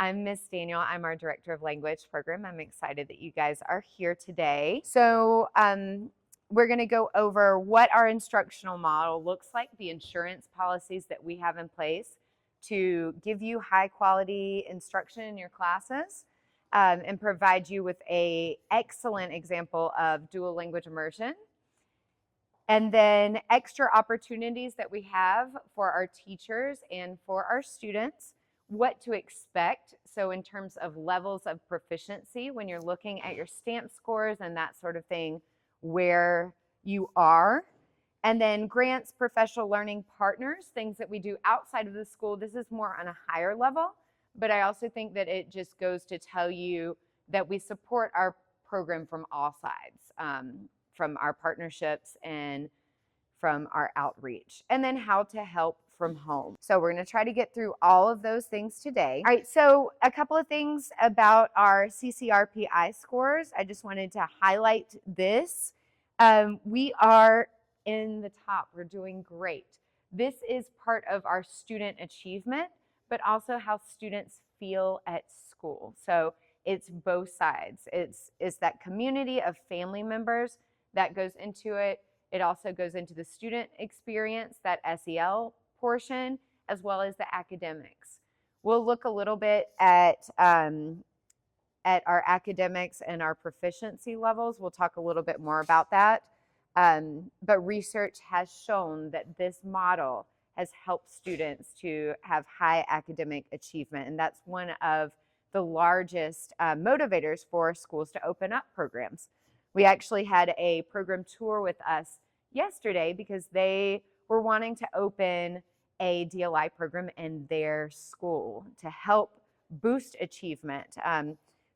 I'm Miss Daniel. I'm our Director of Language Program. I'm excited that you guys are here today. So we're going to go over what our instructional model looks like, the insurance policies that we have in place to give you high quality instruction in your classes and provide you with an excellent example of dual language immersion. And then extra opportunities that we have for our teachers and for our students, what to expect. So in terms of levels of proficiency, when you're looking at your stamp scores and that sort of thing, where you are. And then grants, professional learning partners, things that we do outside of the school. This is more on a higher level, but I also think that it just goes to tell you that we support our program from all sides. From our partnerships and from our outreach, and then how to help from home. So we're going to try to get through all of those things today. All right, so a couple of things about our CCRPI scores. I just wanted to highlight this. We are in the top. We're doing great. This is part of our student achievement, but also how students feel at school. So it's both sides. It's that community of family members that goes into it. It also goes into the student experience, that SEL portion, as well as the academics. We'll look a little bit at our academics and our proficiency levels. We'll talk a little bit more about that. But research has shown that this model has helped students to have high academic achievement, and that's one of the largest motivators for schools to open up programs. We actually had a program tour with us yesterday because they were wanting to open a DLI program in their school to help boost achievement.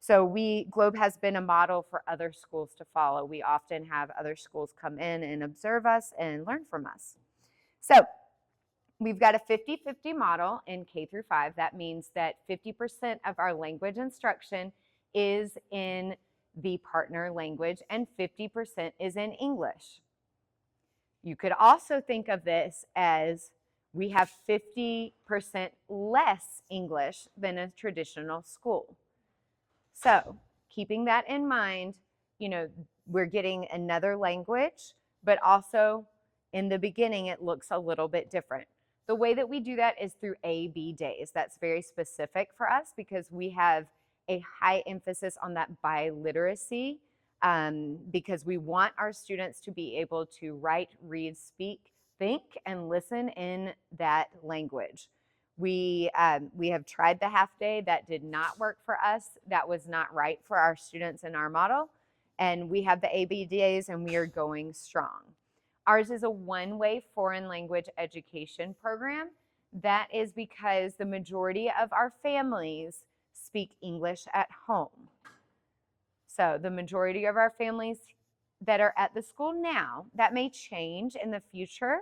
So Globe has been a model for other schools to follow. We often have other schools come in and observe us and learn from us. So we've got a 50-50 model in K through 5. That means that 50% of our language instruction is in the partner language and 50% is in English. You could also think of this as we have 50% less English than a traditional school. So keeping that in mind, we're getting another language, but also in the beginning, it looks a little bit different. The way that we do that is through A-B days. That's very specific for us because we have a high emphasis on that biliteracy because we want our students to be able to write, read, speak, think, and listen in that language. We have tried the half day. That did not work for us. That was not right for our students in our model. And we have the AB days and we are going strong. Ours is a one-way foreign language education program. That is because the majority of our families speak English at home. So the majority of our families that are at the school now, that may change in the future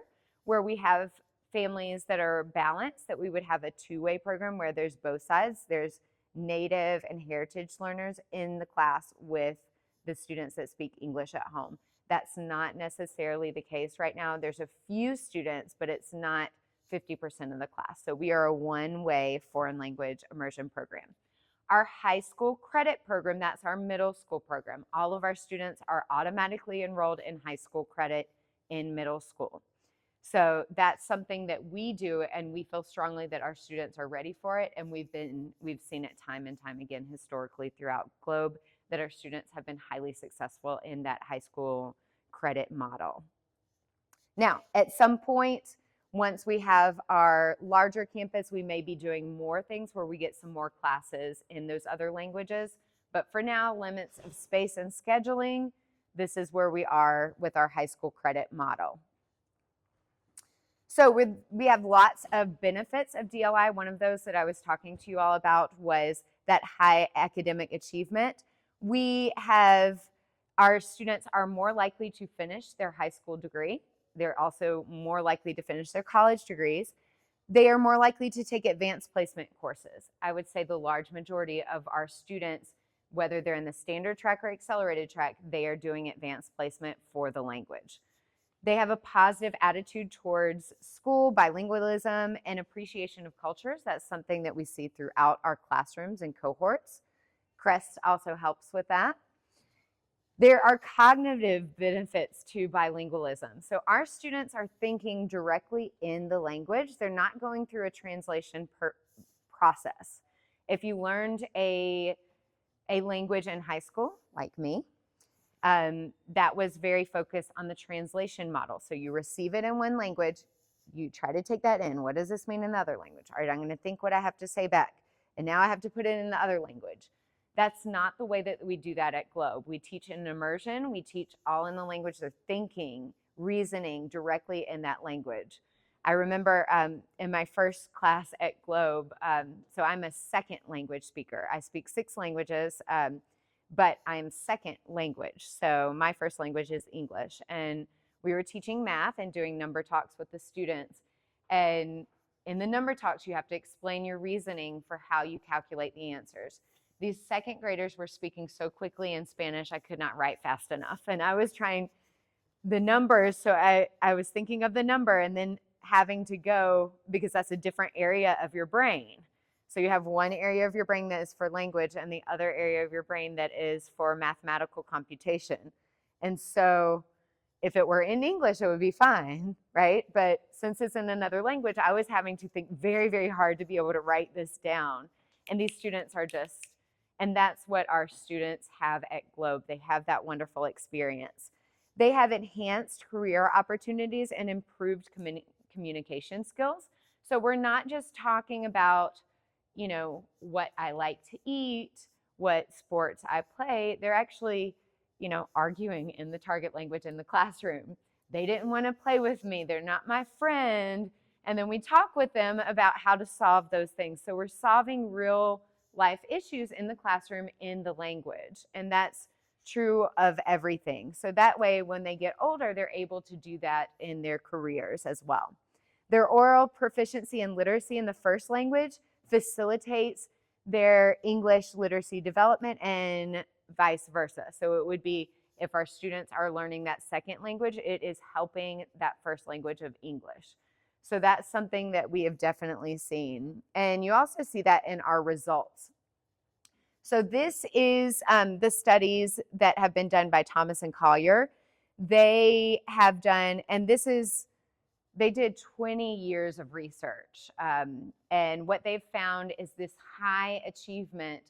where we have families that are balanced, that we would have a two-way program where there's both sides. There's native and heritage learners in the class with the students that speak English at home. That's not necessarily the case right now. There's a few students, but it's not 50% of the class. So we are a one-way foreign language immersion program. Our high school credit program, that's our middle school program. All of our students are automatically enrolled in high school credit in middle school. So that's something that we do, and we feel strongly that our students are ready for it, and we've seen it time and time again historically throughout Globe that our students have been highly successful in that high school credit model. Now, at some point, once we have our larger campus, we may be doing more things where we get some more classes in those other languages. But for now, limits of space and scheduling, this is where we are with our high school credit model. So we have lots of benefits of DLI. One of those that I was talking to you all about was that high academic achievement. Our students are more likely to finish their high school degree. They're also more likely to finish their college degrees. They are more likely to take advanced placement courses. I would say the large majority of our students, whether they're in the standard track or accelerated track, they are doing advanced placement for the language. They have a positive attitude towards school, bilingualism, and appreciation of cultures. That's something that we see throughout our classrooms and cohorts. CREST also helps with that. There are cognitive benefits to bilingualism. So our students are thinking directly in the language. They're not going through a translation process. If you learned a language in high school, like me, that was very focused on the translation model. So you receive it in one language, you try to take that in. What does this mean in the other language? All right, I'm going to think what I have to say back. And now I have to put it in the other language. That's not the way that we do that at Globe. We teach in immersion. We teach all in the language they're thinking, reasoning directly in that language. I remember in my first class at Globe, so I'm a second language speaker. I speak 6 languages, but I'm second language. So my first language is English. And we were teaching math and doing number talks with the students. And in the number talks, you have to explain your reasoning for how you calculate the answers. These second graders were speaking so quickly in Spanish, I could not write fast enough. And I was trying the numbers, so I was thinking of the number and then having to go, because that's a different area of your brain. So you have one area of your brain that is for language and the other area of your brain that is for mathematical computation. And so if it were in English, it would be fine, right? But since it's in another language, I was having to think very, very hard to be able to write this down. And these students are just, and that's what our students have at Globe. They have that wonderful experience. They have enhanced career opportunities and improved communication skills. So we're not just talking about, you know, what I like to eat, what sports I play. They're actually, you know, arguing in the target language in the classroom. They didn't want to play with me. They're not my friend. And then we talk with them about how to solve those things. So we're solving real life issues in the classroom in the language. And that's true of everything. So that way, when they get older, they're able to do that in their careers as well. Their oral proficiency and literacy in the first language facilitates their English literacy development and vice versa. So it would be if our students are learning that second language, it is helping that first language of English. So that's something that we have definitely seen. And you also see that in our results. So this is the studies that have been done by Thomas and Collier. They have done, and this is, they did 20 years of research. And what they've found is this high achievement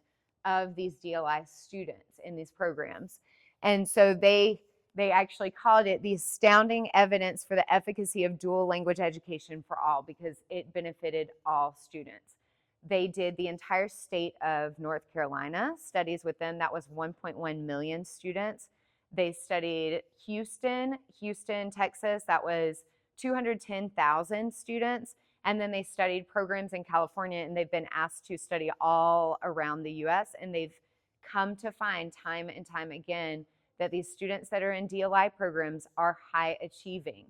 of these DLI students in these programs. And so they actually called it the astounding evidence for the efficacy of dual language education for all, because it benefited all students. They did the entire state of North Carolina, studies with them. That was 1.1 million students. They studied Houston, Texas. That was 210,000 students. And then they studied programs in California, and they've been asked to study all around the US. And they've come to find time and time again that these students that are in DLI programs are high achieving.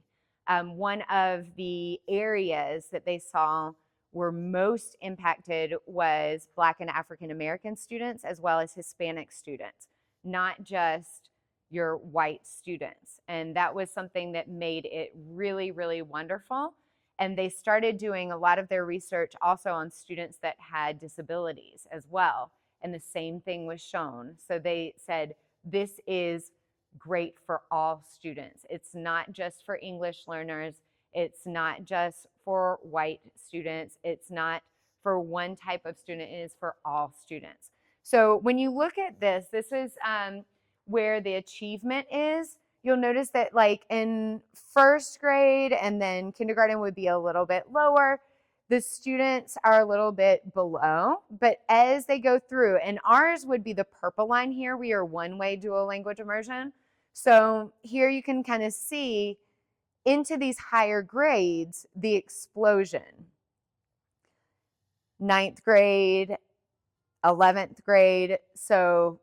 One of the areas that they saw were most impacted was Black and African American students, as well as Hispanic students, not just your white students. And that was something that made it really, really wonderful. And they started doing a lot of their research also on students that had disabilities as well. And the same thing was shown. So they said, this is great for all students. It's not just for English learners. It's not just for white students. It's not for one type of student. It is for all students. So when you look at this, this is where the achievement is. You'll notice that like in first grade and then kindergarten would be a little bit lower. The students are a little bit below, but as they go through, and ours would be the purple line here, we are one-way dual language immersion. So here you can kind of see into these higher grades, the explosion. 9th grade, 11th grade. So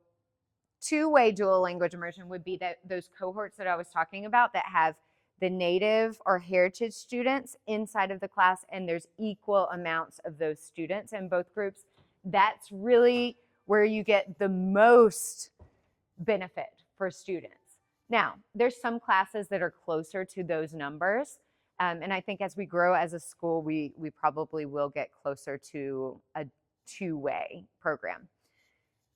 two-way dual language immersion would be that those cohorts that I was talking about that have the native or heritage students inside of the class, and there's equal amounts of those students in both groups. That's really where you get the most benefit for students. Now, there's some classes that are closer to those numbers. And I think as we grow as a school, we probably will get closer to a two-way program.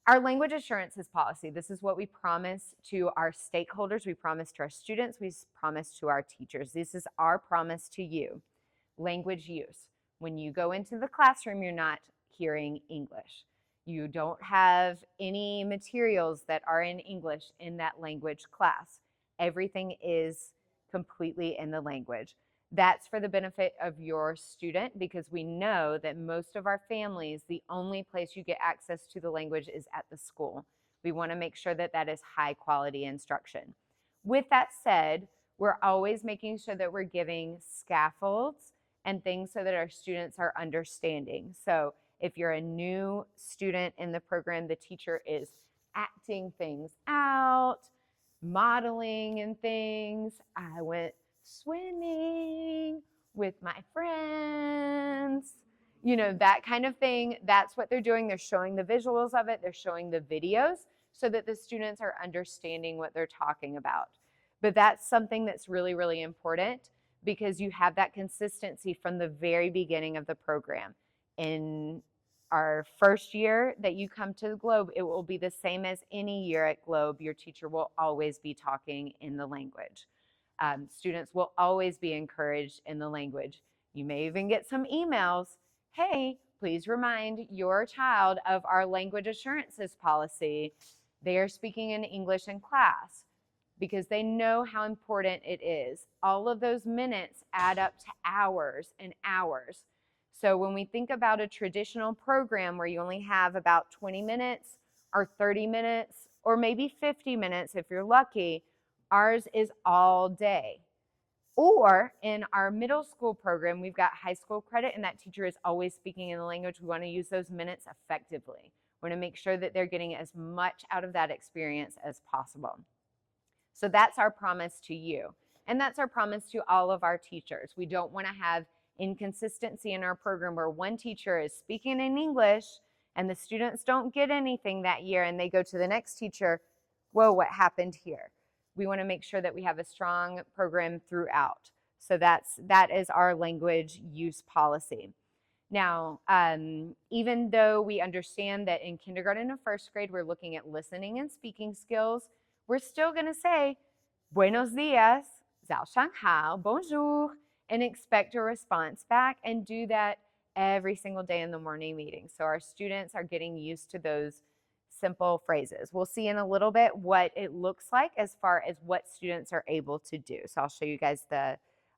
Our language assurances policy, this is what we promise to our stakeholders, we promise to our students, we promise to our teachers. This is our promise to you. Language use. When you go into the classroom, you're not hearing English. You don't have any materials that are in English in that language class. Everything is completely in the language. That's for the benefit of your student, because we know that most of our families, the only place you get access to the language is at the school. We want to make sure that that is high quality instruction. With that said, we're always making sure that we're giving scaffolds and things so that our students are understanding. So if you're a new student in the program, the teacher is acting things out, modeling and things. I went swimming with my friends, you know, that kind of thing. That's what they're doing. They're showing the visuals of it. They're showing the videos so that the students are understanding what they're talking about. But that's something that's really, really important, because you have that consistency from the very beginning of the program. In our first year that you come to the Globe, it will be the same as any year at Globe. Your teacher will always be talking in the language. Students will always be encouraged in the language. You may even get some emails. Hey, please remind your child of our language assurances policy. They are speaking in English in class, because they know how important it is. All of those minutes add up to hours and hours. So when we think about a traditional program where you only have about 20 minutes or 30 minutes or maybe 50 minutes if you're lucky, ours is all day. Or in our middle school program, we've got high school credit, and that teacher is always speaking in the language. We want to use those minutes effectively. We want to make sure that they're getting as much out of that experience as possible. So that's our promise to you. And that's our promise to all of our teachers. We don't want to have inconsistency in our program where one teacher is speaking in English and the students don't get anything that year, and they go to the next teacher, whoa, what happened here? We want to make sure that we have a strong program throughout. So that is our language use policy. Now, even though we understand that in kindergarten and first grade, we're looking at listening and speaking skills, we're still going to say, buenos dias, 早上好, bonjour, and expect a response back, and do that every single day in the morning meeting. So our students are getting used to those simple phrases. We'll see in a little bit what it looks like as far as what students are able to do. So I'll show you guys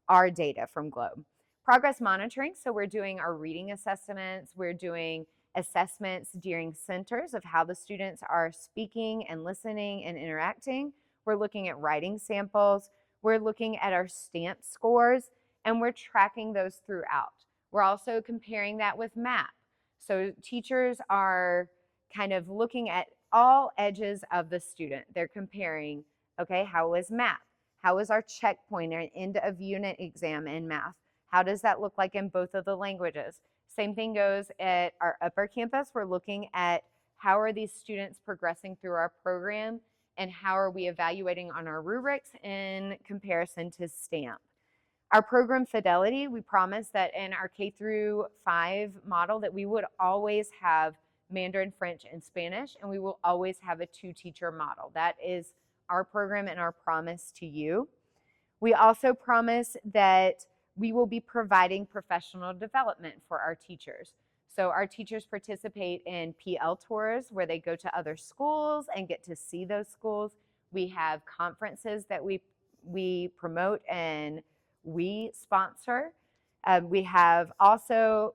our data from Globe. Progress monitoring, so we're doing our reading assessments, we're doing assessments during centers of how the students are speaking and listening and interacting. We're looking at writing samples, we're looking at our stamp scores, and we're tracking those throughout. We're also comparing that with MAP. So teachers are kind of looking at all edges of the student. They're comparing, okay, how was MAP? How was our checkpoint or end of unit exam in math? How does that look like in both of the languages? Same thing goes at our upper campus. We're looking at how are these students progressing through our program, and how are we evaluating on our rubrics in comparison to STAMP. Our program fidelity, we promised that in our K through 5 model that we would always have Mandarin, French, and Spanish, and we will always have a 2-teacher model. That is our program and our promise to you. We also promise that we will be providing professional development for our teachers. So our teachers participate in PL tours where they go to other schools and get to see those schools. We have conferences that we promote and we sponsor. We have also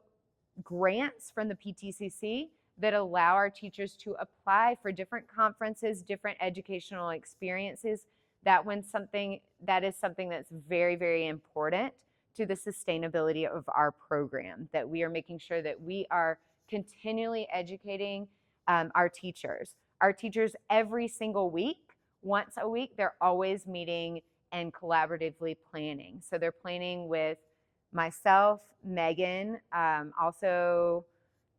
grants from the PTCC that allow our teachers to apply for different conferences, different educational experiences. That is something that's very, very important to the sustainability of our program, that we are making sure that we are continually educating our teachers. Our teachers every single week, once a week, they're always meeting and collaboratively planning. So they're planning with myself, Megan, also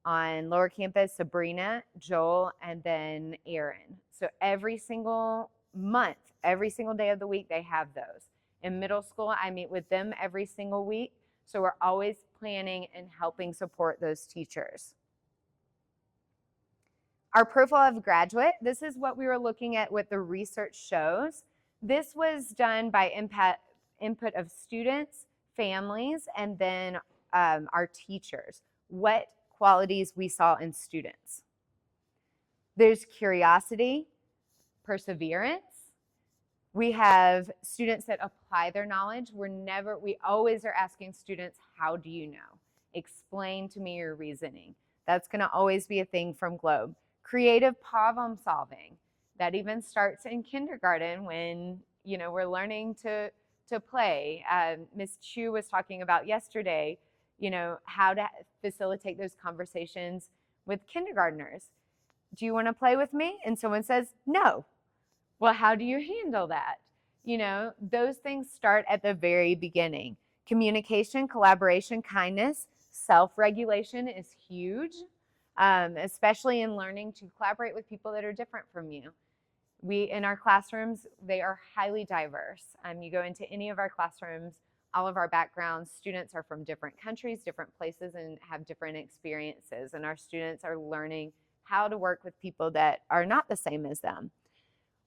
on lower campus, Sabrina, Joel, and then Aaron. So every single month, every single day of the week, they have those. In middle school, I meet with them every single week. So we're always planning and helping support those teachers. Our profile of graduate, this is what we were looking at, what the research shows. This was done by input of students, families, and then our teachers. What qualities we saw in students. There's curiosity, perseverance. We have students that apply their knowledge. We always are asking students, how do you know? Explain to me your reasoning. That's going to always be a thing from Globe. Creative problem solving. That even starts in kindergarten when, we're learning to play. Ms. Chu was talking about yesterday, how to facilitate those conversations with kindergartners. Do you want to play with me? And someone says, no. Well, how do you handle that? Those things start at the very beginning. Communication, collaboration, kindness, self-regulation is huge, especially in learning to collaborate with people that are different from you. In our classrooms, they are highly diverse. You go into any of our classrooms, all of our backgrounds, students are from different countries, different places, and have different experiences. And our students are learning how to work with people that are not the same as them.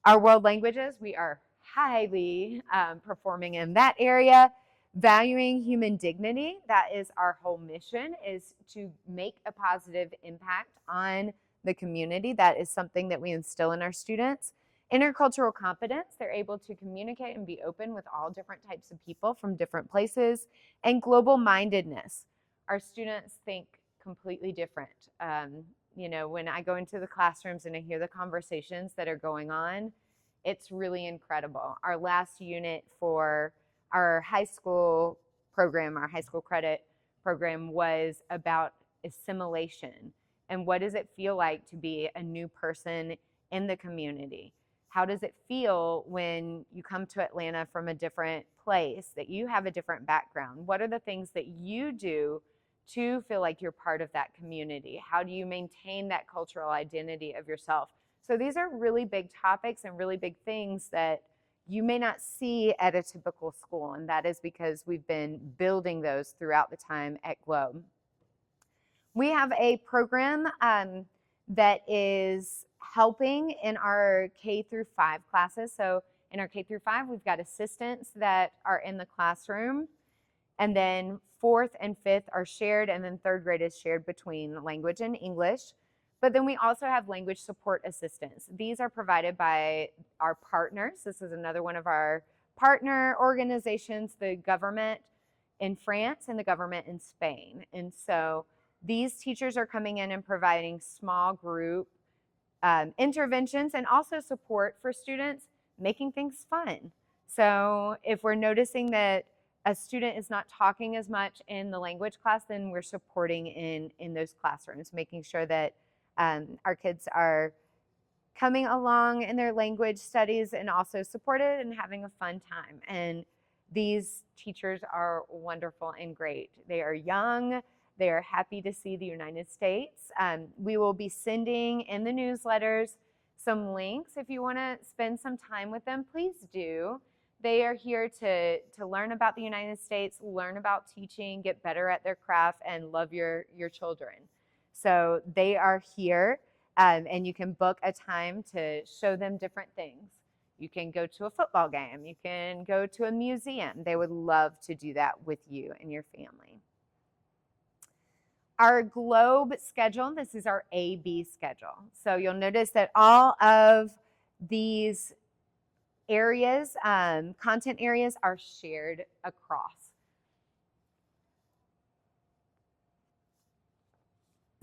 Our world languages, we are highly performing in that area. Valuing human dignity, that is our whole mission, is to make a positive impact on the community. That is something that we instill in our students. Intercultural competence, they're able to communicate and be open with all different types of people from different places. And global mindedness, our students think completely different. When I go into the classrooms and I hear the conversations that are going on, it's really incredible. Our last unit for our high school program, our high school credit program, was about assimilation and what does it feel like to be a new person in the community? How does it feel when you come to Atlanta from a different place, that you have a different background? What are the things that you do to feel like you're part of that community? How do you maintain that cultural identity of yourself? So these are really big topics and really big things that you may not see at a typical school, and that is because we've been building those throughout the time at Globe. We have a program that is helping in our K through 5 classes. So in our K through 5, we've got assistants that are in the classroom, and then 4th and 5th are shared, and then 3rd grade is shared between language and English. But then we also have language support assistants. These are provided by our partners. This is another one of our partner organizations, the government in France and the government in Spain. And so these teachers are coming in and providing small group interventions and also support for students, making things fun. So if we're noticing that a student is not talking as much in the language class, then we're supporting in those classrooms, making sure that our kids are coming along in their language studies and also supported and having a fun time. And these teachers are wonderful and great. They are young. They are happy to see the United States. We will be sending in the newsletters some links. If you want to spend some time with them, please do. They are here to learn about the United States, learn about teaching, get better at their craft, and love your children. So they are here, and you can book a time to show them different things. You can go to a football game. You can go to a museum. They would love to do that with you and your family. Our Globe schedule, this is our AB schedule. So you'll notice that all of these areas, content areas, are shared across.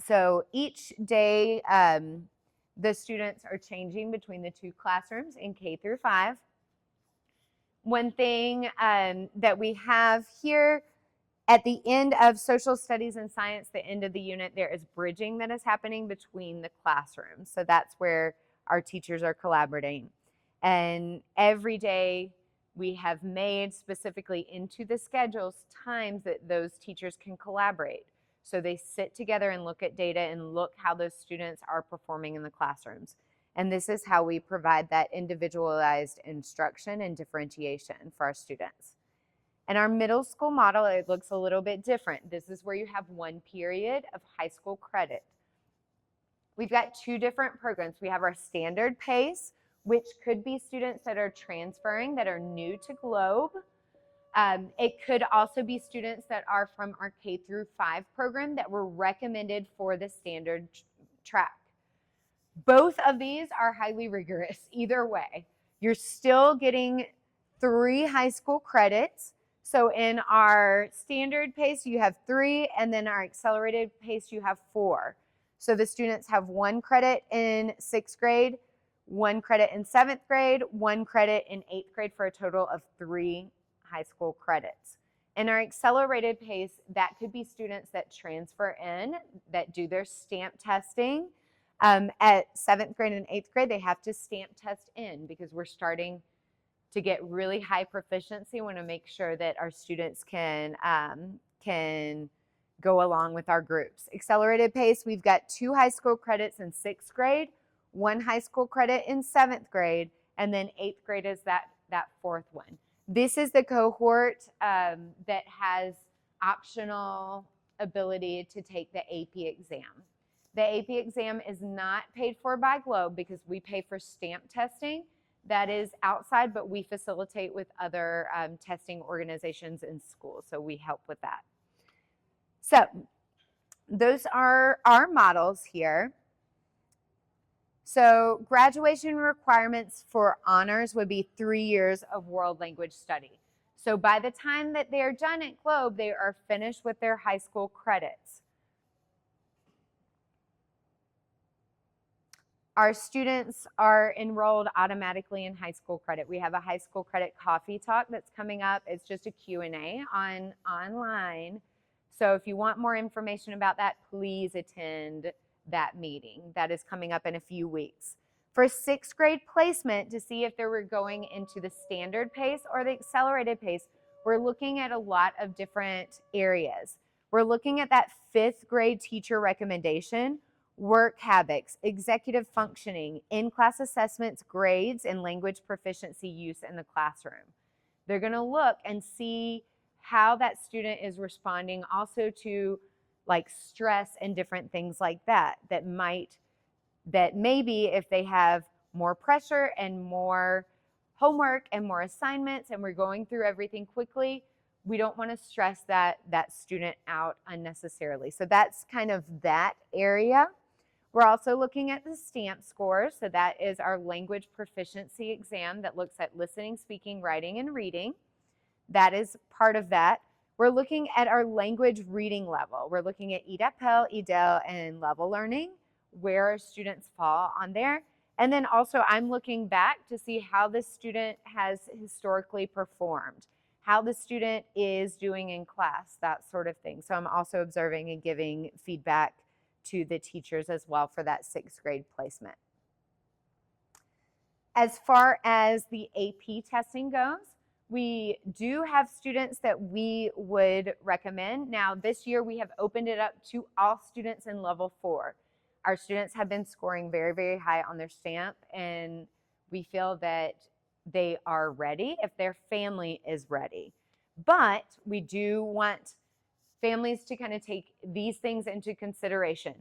So each day, the students are changing between the 2 classrooms in K through 5. One thing that we have here at the end of social studies and science, the end of the unit, there is bridging that is happening between the classrooms. So that's where our teachers are collaborating. And every day we have made specifically into the schedules times that those teachers can collaborate. So they sit together and look at data and look how those students are performing in the classrooms. And this is how we provide that individualized instruction and differentiation for our students. In our middle school model, it looks a little bit different. This is where you have one period of high school credit. We've got two different programs. We have our standard PACE, which could be students that are transferring, that are new to Globe. It could also be students that are from our K through 5 program that were recommended for the standard track. Both of these are highly rigorous either way. You're still getting 3 high school credits. So in our standard PACE, you have 3, and then our accelerated PACE, you have 4. So the students have 1 credit in 6th grade, 1 credit in 7th grade, 1 credit in 8th grade for a total of 3 high school credits. In our accelerated PACE, that could be students that transfer in, that do their stamp testing. At 7th grade and 8th grade, they have to stamp test in because we're starting to get really high proficiency. We want to make sure that our students can go along with our groups. Accelerated PACE, we've got 2 high school credits in 6th grade, 1 high school credit in 7th grade, and then 8th grade is that 4th one. This is the cohort that has optional ability to take the AP exam. The AP exam is not paid for by Globe because we pay for stamp testing. That is outside, but we facilitate with other testing organizations in schools, so we help with that. So those are our models here. So graduation requirements for honors would be 3 years of world language study. So by the time that they are done at Globe, they are finished with their high school credits. Our students are enrolled automatically in high school credit. We have a high school credit coffee talk that's coming up. It's just a Q&A online. So if you want more information about that, please attend that meeting. That is coming up in a few weeks. For 6th grade placement, to see if they were going into the standard PACE or the accelerated PACE, we're looking at a lot of different areas. We're looking at that 5th grade teacher recommendation, work habits, executive functioning, in-class assessments, grades, and language proficiency use in the classroom. They're going to look and see how that student is responding also to like stress and different things like that, that maybe if they have more pressure and more homework and more assignments and we're going through everything quickly, we don't want to stress that student out unnecessarily. So that's kind of that area. We're also looking at the stamp scores. So that is our language proficiency exam that looks at listening, speaking, writing, and reading. That is part of that. We're looking at our language reading level. We're looking at EDAPL, EDEL, and level learning, where our students fall on there. And then also I'm looking back to see how the student has historically performed, how the student is doing in class, that sort of thing. So I'm also observing and giving feedback to the teachers as well for that 6th grade placement. As far as the AP testing goes, we do have students that we would recommend. Now this year we have opened it up to all students in level 4. Our students have been scoring very, very high on their stamp, and we feel that they are ready if their family is ready. But we do want families to kind of take these things into consideration,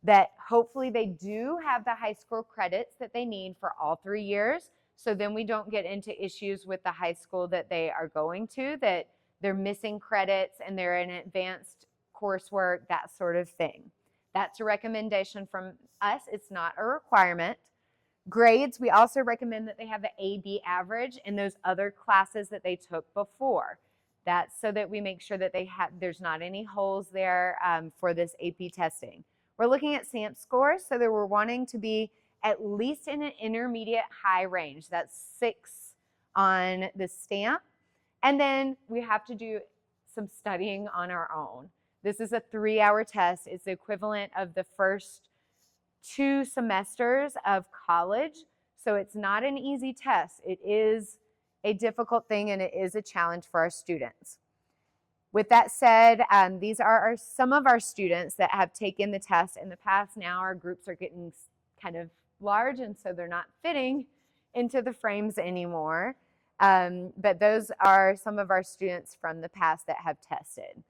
that hopefully they do have the high school credits that they need for all 3 years. So then we don't get into issues with the high school that they are going to, that they're missing credits and they're in advanced coursework, that sort of thing. That's a recommendation from us. It's not a requirement. Grades, we also recommend that they have the A/B average in those other classes that they took before. That's so that we make sure that there's not any holes there for this AP testing. We're looking at SAMP scores, so that we're wanting to be at least in an intermediate high range. That's 6 on the stamp. And then we have to do some studying on our own. This is a 3-hour test. It's the equivalent of the first 2 semesters of college. So it's not an easy test. It is a difficult thing and it is a challenge for our students. With that said, these are some of our students that have taken the test in the past. Now our groups are getting kind of large, and so they're not fitting into the frames anymore. But those are some of our students from the past that have tested.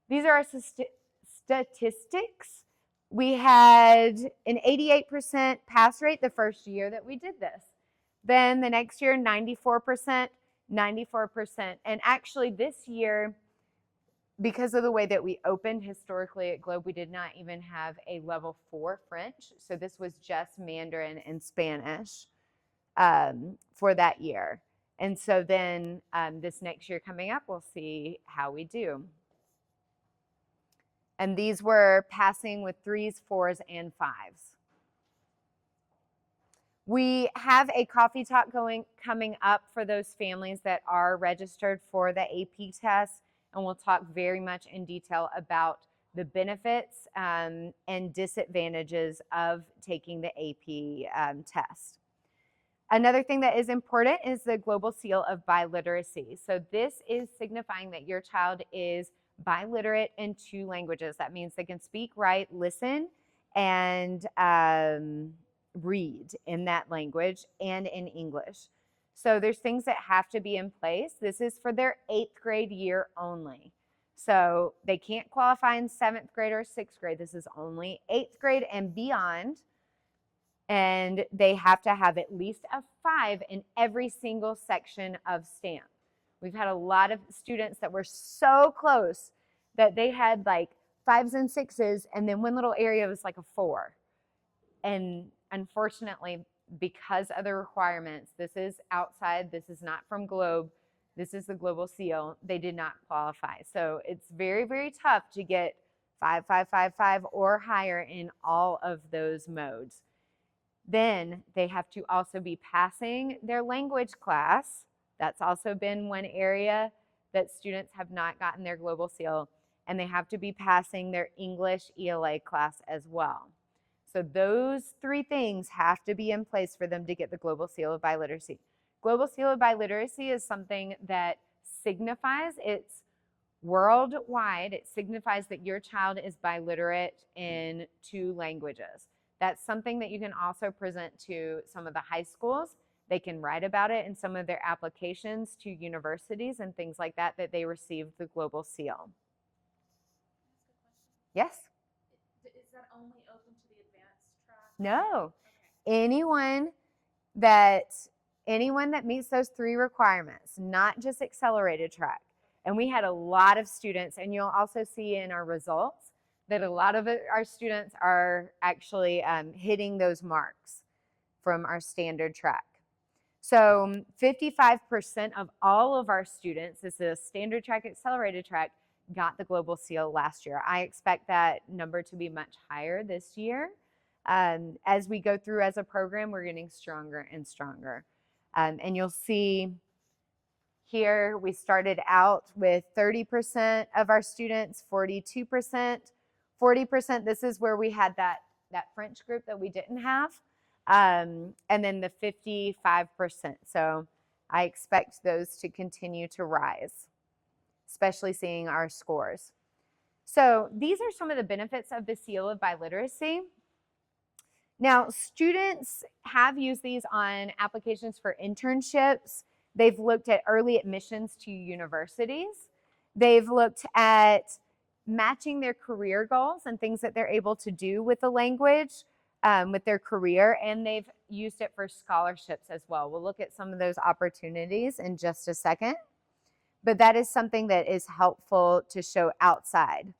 These are our statistics. We had an 88% pass rate the first year that we did this. Then the next year, 94%, 94%. And actually this year, because of the way that we opened historically at Globe, we did not even have a level 4 French. So this was just Mandarin and Spanish for that year. And so then this next year coming up, we'll see how we do. And these were passing with 3s, 4s, and 5s. We have a coffee talk coming up for those families that are registered for the AP test, and we'll talk very much in detail about the benefits and disadvantages of taking the AP test. Another thing that is important is the Global Seal of Biliteracy. So this is signifying that your child is biliterate in 2 languages. That means they can speak, write, listen, and read in that language and in English. So there's things that have to be in place. This is for their 8th grade year only. So they can't qualify in 7th grade or 6th grade. This is only 8th grade and beyond. And they have to have at least a 5 in every single section of STAMP. We've had a lot of students that were so close that they had like 5s and 6s, and then one little area was like a 4. And unfortunately, because of the requirements, this is outside, this is not from Globe, this is the Global Seal, they did not qualify. So it's very, very tough to get 5, 5, 5, 5 or higher in all of those modes. Then they have to also be passing their language class. That's also been one area that students have not gotten their Global Seal, and they have to be passing their English ELA class as well. So those 3 things have to be in place for them to get the Global Seal of Biliteracy. Global Seal of Biliteracy is something that signifies it's worldwide. It signifies that your child is biliterate in 2 languages. That's something that you can also present to some of the high schools. They can write about it in some of their applications to universities and things like that, that they received the Global Seal. Yes? Is that only open to the advanced track? No. Okay. Anyone that meets those 3 requirements, not just accelerated track. And we had a lot of students, and you'll also see in our results that a lot of our students are actually hitting those marks from our standard track. So 55% of all of our students, this is a standard track, accelerated track, got the Global Seal last year. I expect that number to be much higher this year. As we go through as a program, we're getting stronger and stronger. And you'll see here we started out with 30% of our students, 42%, 40%. This is where we had that French group that we didn't have. And then the 55%. So I expect those to continue to rise, especially seeing our scores. So these are some of the benefits of the Seal of Biliteracy. Now, students have used these on applications for internships. They've looked at early admissions to universities. They've looked at matching their career goals and things that they're able to do with the language, with their career, and they've used it for scholarships as well. We'll look at some of those opportunities in just a second, but that is something that is helpful to show outside.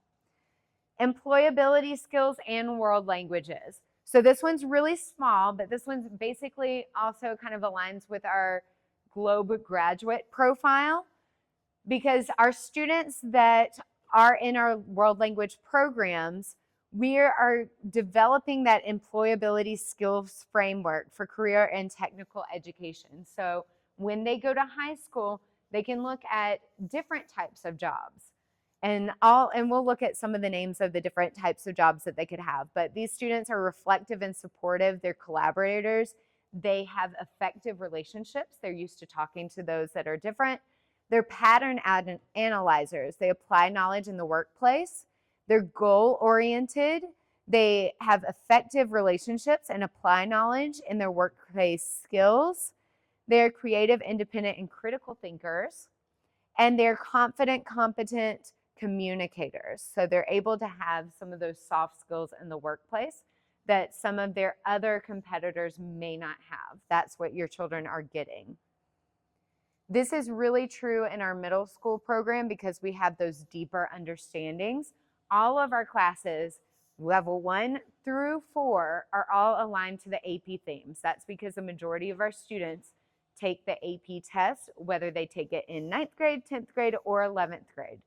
Employability skills and world languages. So this one's really small, but this one's basically also kind of aligns with our Globe graduate profile, because our students that are in our world language programs, we are developing that employability skills framework for career and technical education. So when they go to high school, they can look at different types of jobs. And we'll look at some of the names of the different types of jobs that they could have. But these students are reflective and supportive. They're collaborators. They have effective relationships. They're used to talking to those that are different. They're pattern analyzers. They apply knowledge in the workplace. They're goal-oriented. They have effective relationships and apply knowledge in their workplace skills. They're creative, independent, and critical thinkers. And they're confident, competent communicators. So they're able to have some of those soft skills in the workplace that some of their other competitors may not have. That's what your children are getting. This is really true in our middle school program because we have those deeper understandings. All of our classes, level 1 through 4, are all aligned to the AP themes. That's because the majority of our students take the AP test, whether they take it in 9th grade, 10th grade, or 11th grade.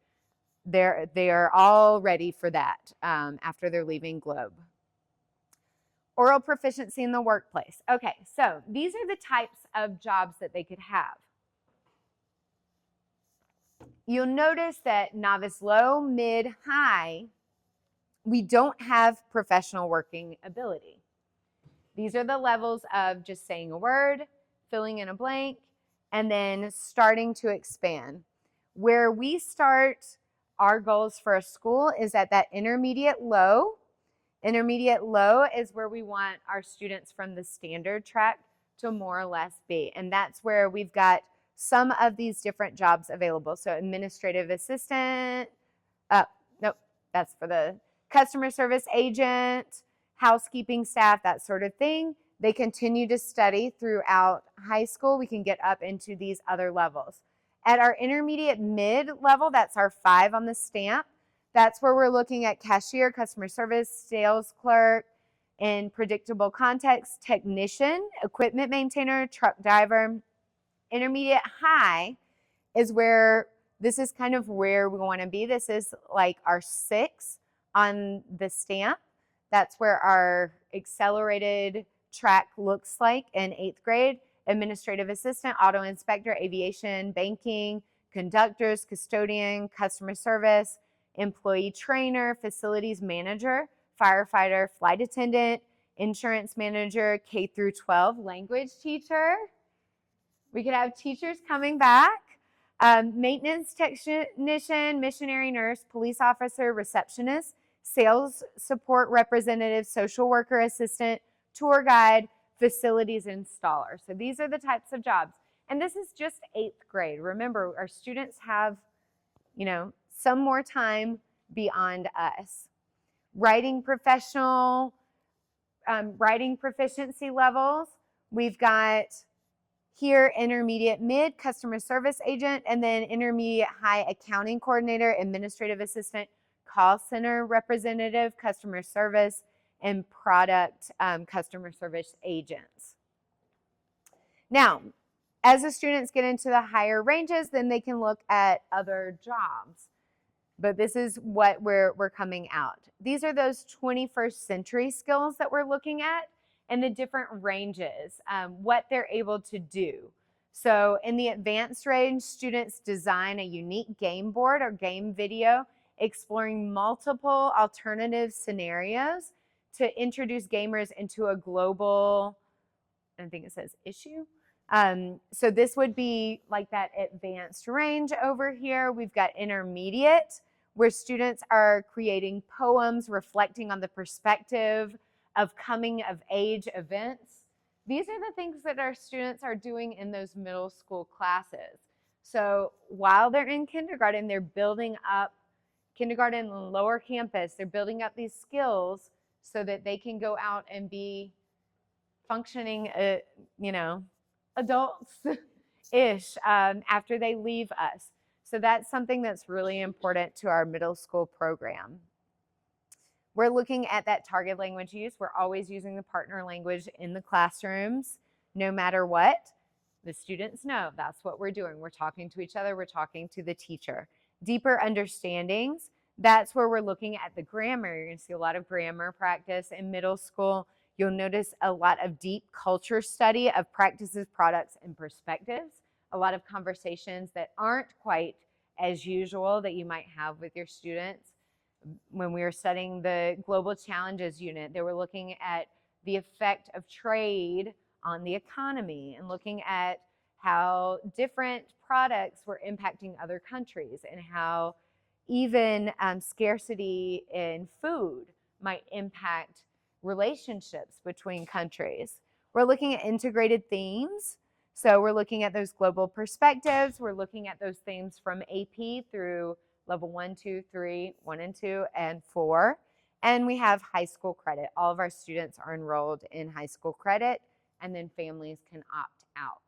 They are all ready for that after they're leaving Globe. Oral proficiency in the workplace. Okay, so these are the types of jobs that they could have. You'll notice that novice low, mid, high, we don't have professional working ability. These are the levels of just saying a word, filling in a blank, and then starting to expand. Where we start our goals for a school is at that intermediate low. Intermediate low is where we want our students from the standard track to more or less be. And that's where we've got some of these different jobs available. So administrative assistant, nope, that's for the customer service agent, housekeeping staff, that sort of thing. They continue to study throughout high school. We can get up into these other levels. At our intermediate mid level, that's our 5 on the stamp. That's where we're looking at cashier, customer service, sales clerk, in predictable context, technician, equipment maintainer, truck driver. Intermediate high is where this is kind of where we want to be. This is like our 6 on the stamp. That's where our accelerated track looks like in 8th grade. Administrative assistant, auto inspector, aviation, banking, conductors, custodian, customer service, employee trainer, facilities manager, firefighter, flight attendant, insurance manager, K through 12, language teacher. We could have teachers coming back, maintenance technician, missionary nurse, police officer, receptionist, sales support representative, social worker assistant, tour guide, facilities installer. So these are the types of jobs. And this is just 8th grade. Remember, our students have, some more time beyond us. Writing professional, writing proficiency levels. We've got here intermediate mid, customer service agent, and then intermediate high accounting coordinator, administrative assistant, call center representative, customer service, and product customer service agents. Now, as the students get into the higher ranges, then they can look at other jobs. But this is what we're coming out. These are those 21st century skills that we're looking at and the different ranges, what they're able to do. So in the advanced range, students design a unique game board or game video exploring multiple alternative scenarios to introduce gamers into a global, I think it says issue. So this would be like that advanced range over here. We've got intermediate, where students are creating poems reflecting on the perspective of coming of age events. These are the things that our students are doing in those middle school classes. So while they're in kindergarten, they're building up, kindergarten and lower campus, they're building up these skills so that they can go out and be functioning, adults-ish after they leave us. So that's something that's really important to our middle school program. We're looking at that target language use. We're always using the partner language in the classrooms, no matter what. The students know that's what we're doing. We're talking to each other. We're talking to the teacher. Deeper understandings, that's where we're looking at the grammar. You're going to see a lot of grammar practice in middle school. You'll notice a lot of deep culture study of practices, products, and perspectives. A lot of conversations that aren't quite as usual that you might have with your students. When we were studying the Global Challenges unit, they were looking at the effect of trade on the economy and looking at how different products were impacting other countries and how even scarcity in food might impact relationships between countries. We're looking at integrated themes. So we're looking at those global perspectives. We're looking at those themes from AP through level 1, 2, 3, 1 and 2, and 4. And we have high school credit. All of our students are enrolled in high school credit, and then families can opt out.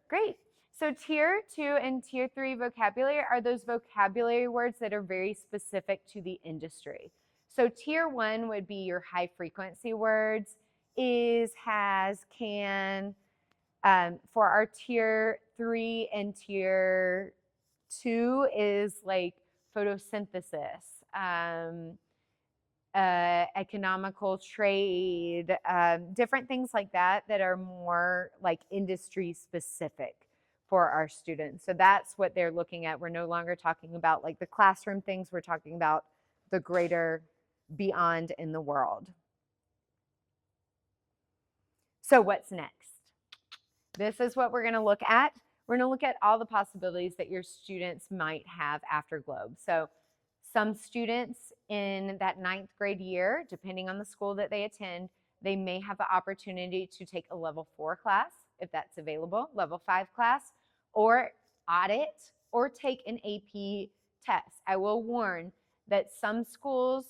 Great. So tier 2 and tier 3 vocabulary are those vocabulary words that are very specific to the industry. So tier 1 would be your high frequency words, is, has, can. For our tier 3 and tier 2 is like photosynthesis, economical trade, different things like that that are more like industry specific for our students. So that's what they're looking at. We're no longer talking about like the classroom things. We're talking about the greater beyond in the world. So what's next? This is what we're going to look at. We're going to look at all the possibilities that your students might have after Globe. So some students in that 9th grade year, depending on the school that they attend, they may have the opportunity to take a level 4 class, if that's available, level 5 class, or audit, or take an AP test. I will warn that some schools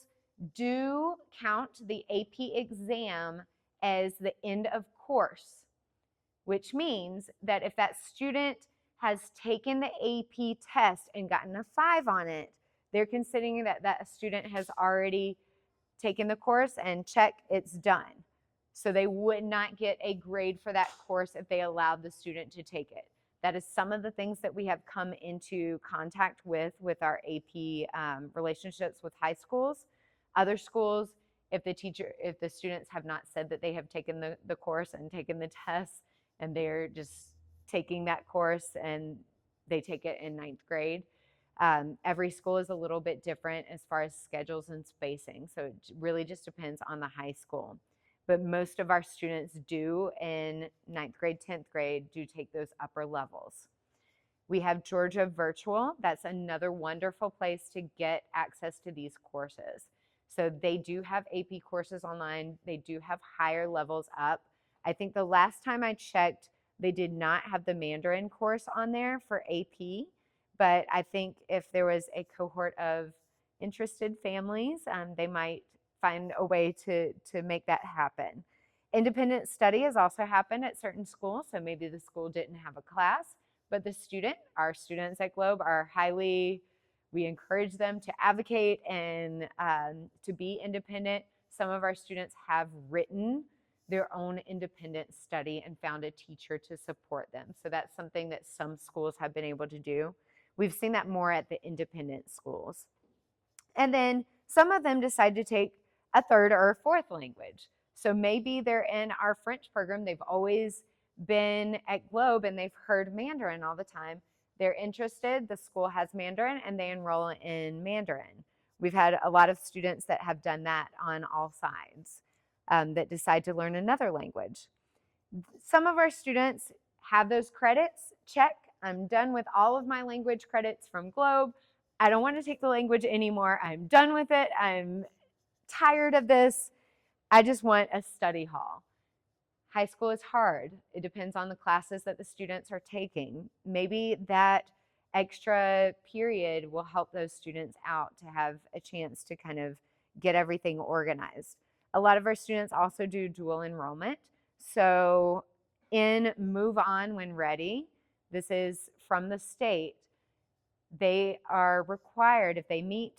do count the AP exam as the end of course, which means that if that student has taken the AP test and gotten a 5 on it, they're considering that that student has already taken the course and check, it's done. So they would not get a grade for that course if they allowed the student to take it. That is some of the things that we have come into contact with our AP relationships with high schools. Other schools, if the students have not said that they have taken the course and taken the test, and they're just taking that course and they take it in 9th grade. Every school is a little bit different as far as schedules and spacing. So it really just depends on the high school. But most of our students do in 9th grade, 10th grade, do take those upper levels. We have Georgia Virtual. That's another wonderful place to get access to these courses. So they do have AP courses online. They do have higher levels up. I think the last time I checked, they did not have the Mandarin course on there for AP, but I think if there was a cohort of interested families, they might find a way to make that happen. Independent study has also happened at certain schools, so maybe the school didn't have a class, but our students at Globe are we encourage them to advocate and to be independent. Some of our students have written their own independent study and found a teacher to support them. So that's something that some schools have been able to do. We've seen that more at the independent schools. And then some of them decide to take a 3rd or a 4th language. So maybe they're in our French program. They've always been at Globe and they've heard Mandarin all the time. They're interested, the school has Mandarin, and they enroll in Mandarin. We've had a lot of students that have done that on all sides. That decide to learn another language. Some of our students have those credits. Check, I'm done with all of my language credits from Globe. I don't want to take the language anymore. I'm done with it. I'm tired of this. I just want a study hall. High school is hard. It depends on the classes that the students are taking. Maybe that extra period will help those students out to have a chance to kind of get everything organized. A lot of our students also do dual enrollment. So in Move On When Ready, this is from the state, they are required, if they meet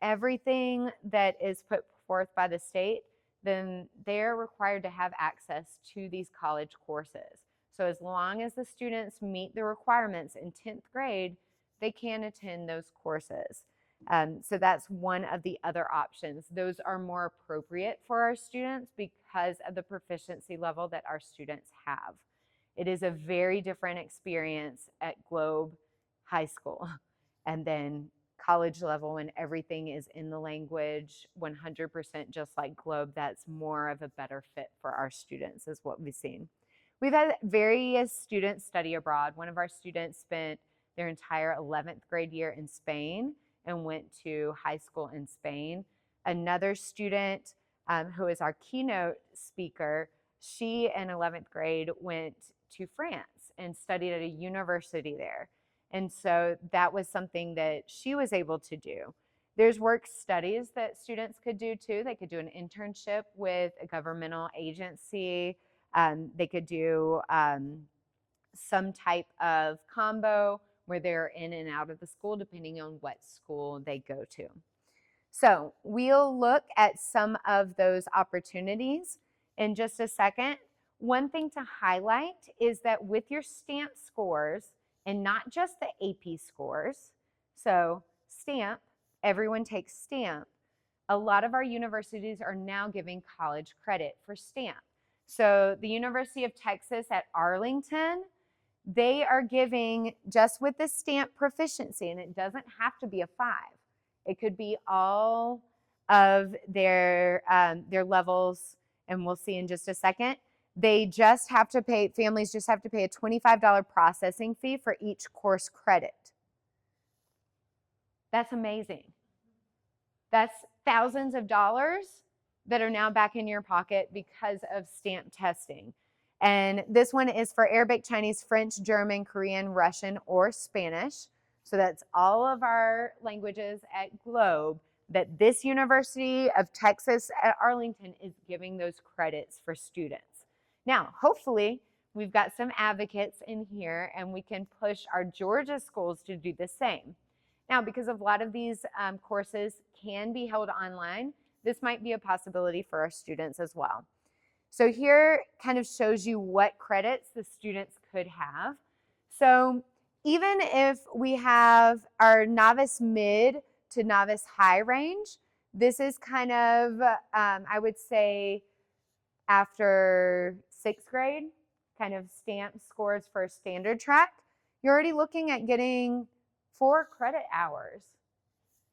everything that is put forth by the state, then they're required to have access to these college courses. So as long as the students meet the requirements in 10th grade, they can attend those courses. So that's one of the other options. Those are more appropriate for our students because of the proficiency level that our students have. It is a very different experience at Globe High School and then college level when everything is in the language 100% just like Globe. That's more of a better fit for our students is what we've seen. We've had various students study abroad. One of our students spent their entire 11th grade year in Spain and went to high school in Spain. Another student who is our keynote speaker, she in 11th grade went to France and studied at a university there. And so that was something that she was able to do. There's work studies that students could do too. They could do an internship with a governmental agency. They could do some type of combo where they're in and out of the school depending on what school they go to. So we'll look at some of those opportunities in just a second. One thing to highlight is that with your stamp scores, and not just the AP scores, so stamp, everyone takes stamp, a lot of our universities are now giving college credit for stamp. So the University of Texas at Arlington, they are giving just with the stamp proficiency, and it doesn't have to be a 5. It could be all of their levels, and we'll see in just a second. They just have to pay, families just have to pay a $25 processing fee for each course credit. That's amazing. That's thousands of dollars that are now back in your pocket because of stamp testing. And this one is for Arabic, Chinese, French, German, Korean, Russian, or Spanish. So that's all of our languages at Globe that this University of Texas at Arlington is giving those credits for students. Now, hopefully, we've got some advocates in here and we can push our Georgia schools to do the same. Now, because a lot of these courses can be held online, this might be a possibility for our students as well. So here kind of shows you what credits the students could have. So even if we have our novice mid to novice high range, this is kind of, I would say, after 6th grade, kind of stamp scores for standard track, you're already looking at getting 4 credit hours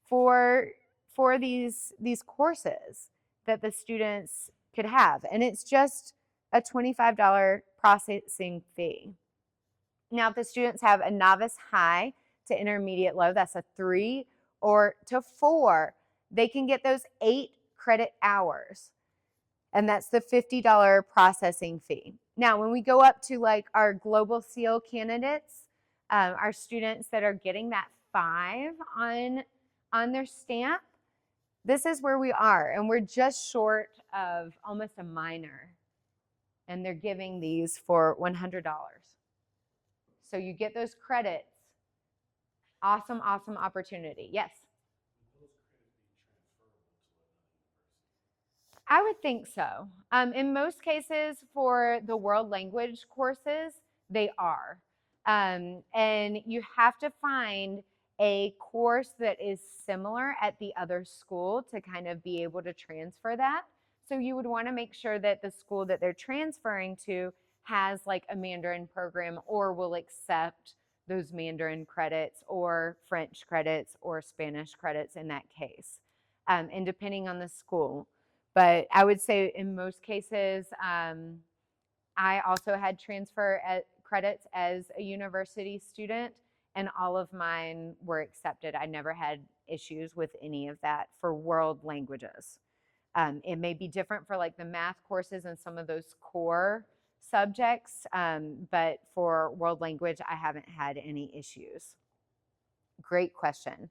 for these courses that the students could have. And it's just a $25 processing fee. Now, if the students have a novice high to intermediate low, that's a 3 or to 4, they can get those 8 credit hours. And that's the $50 processing fee. Now, when we go up to like our Global Seal candidates, our students that are getting that 5 on their stamp, this is where we are, and we're just short of almost a minor, and they're giving these for $100. So you get those credits. Awesome, awesome opportunity. Yes? I would think so. In most cases, for the world language courses, they are. And you have to find a course that is similar at the other school to kind of be able to transfer that. So you would want to make sure that the school that they're transferring to has like a Mandarin program or will accept those Mandarin credits or French credits or Spanish credits in that case, and depending on the school. But I would say in most cases, I also had transfer credits as a university student, and all of mine were accepted. I never had issues with any of that for world languages. It may be different for like the math courses and some of those core subjects, but for world language, I haven't had any issues. Great question,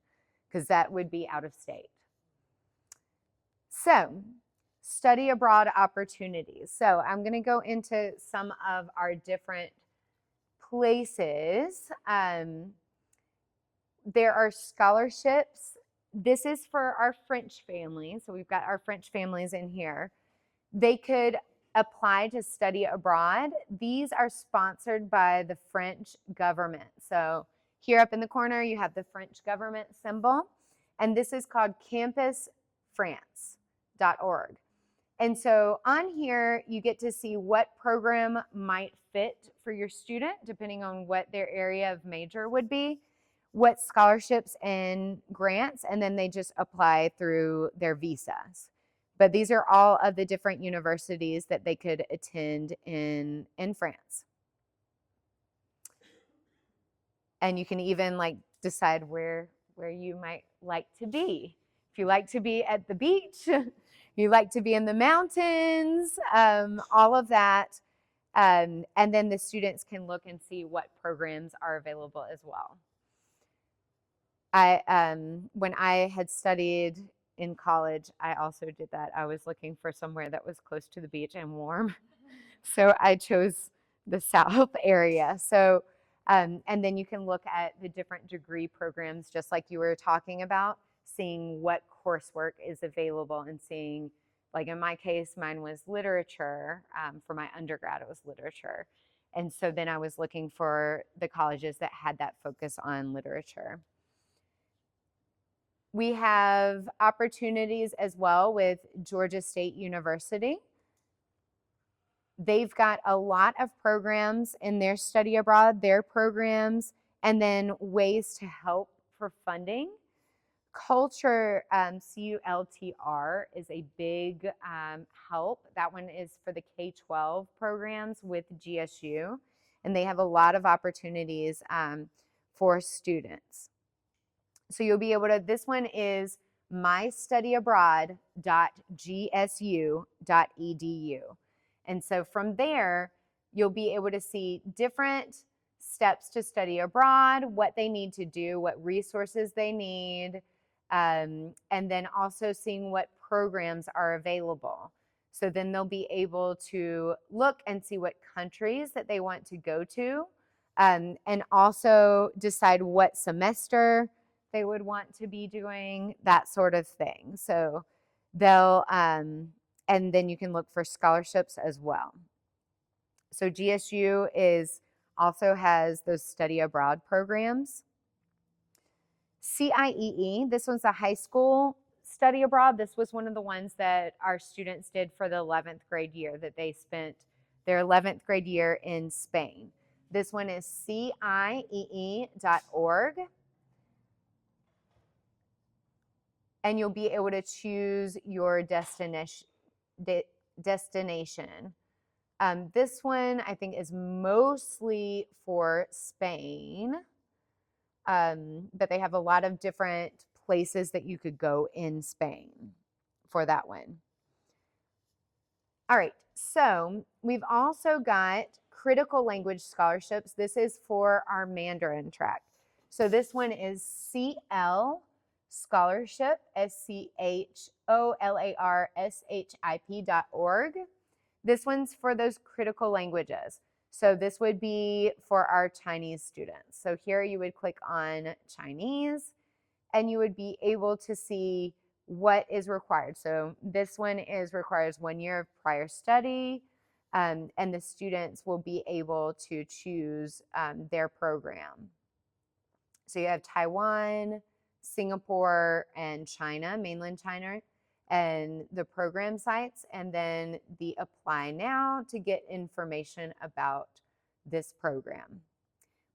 because that would be out of state. So, study abroad opportunities. So I'm going to go into some of our different places. There are scholarships. This is for our French families. So we've got our French families in here. They could apply to study abroad. These are sponsored by the French government. So here up in the corner, you have the French government symbol, and this is called campusfrance.org. And so on here, you get to see what program might fit for your student, depending on what their area of major would be, what scholarships and grants, and then they just apply through their visas. But these are all of the different universities that they could attend in France. And you can even like decide where where you might like to be. If you like to be at the beach, you like to be in the mountains, all of that. And then the students can look and see what programs are available as well. When I had studied in college, I also did that. I was looking for somewhere that was close to the beach and warm. So I chose the South area. So, and then you can look at the different degree programs, just like you were talking about, seeing what coursework is available and seeing, like in my case, mine was literature. For my undergrad, it was literature. And so then I was looking for the colleges that had that focus on literature. We have opportunities as well with Georgia State University. They've got a lot of programs in their study abroad, their programs, and then ways to help for funding. Culture, CULTR, is a big help. That one is for the K-12 programs with GSU, and they have a lot of opportunities for students. So you'll be able to, this one is mystudyabroad.gsu.edu. And so from there, you'll be able to see different steps to study abroad, what they need to do, what resources they need, and then also seeing what programs are available. So then they'll be able to look and see what countries that they want to go to, and also decide what semester they would want to be doing, that sort of thing. So they'll, and then you can look for scholarships as well. So GSU also has those study abroad programs. CIEE, this one's a high school study abroad. This was one of the ones that our students did for the 11th grade year, that they spent their 11th grade year in Spain. This one is CIEE.org. And you'll be able to choose your destination. This one, I think, is mostly for Spain, but they have a lot of different places that you could go in Spain for that one. All right, so we've also got critical language scholarships. This is for our Mandarin track. So this one is CL Scholarship, SCHOLARSHIP.org. This one's for those critical languages. So this would be for our Chinese students. So here you would click on Chinese, and you would be able to see what is required. So this one requires 1 year of prior study, and the students will be able to choose their program. So you have Taiwan, Singapore, and China, mainland China, and the program sites, and then the apply now to get information about this program.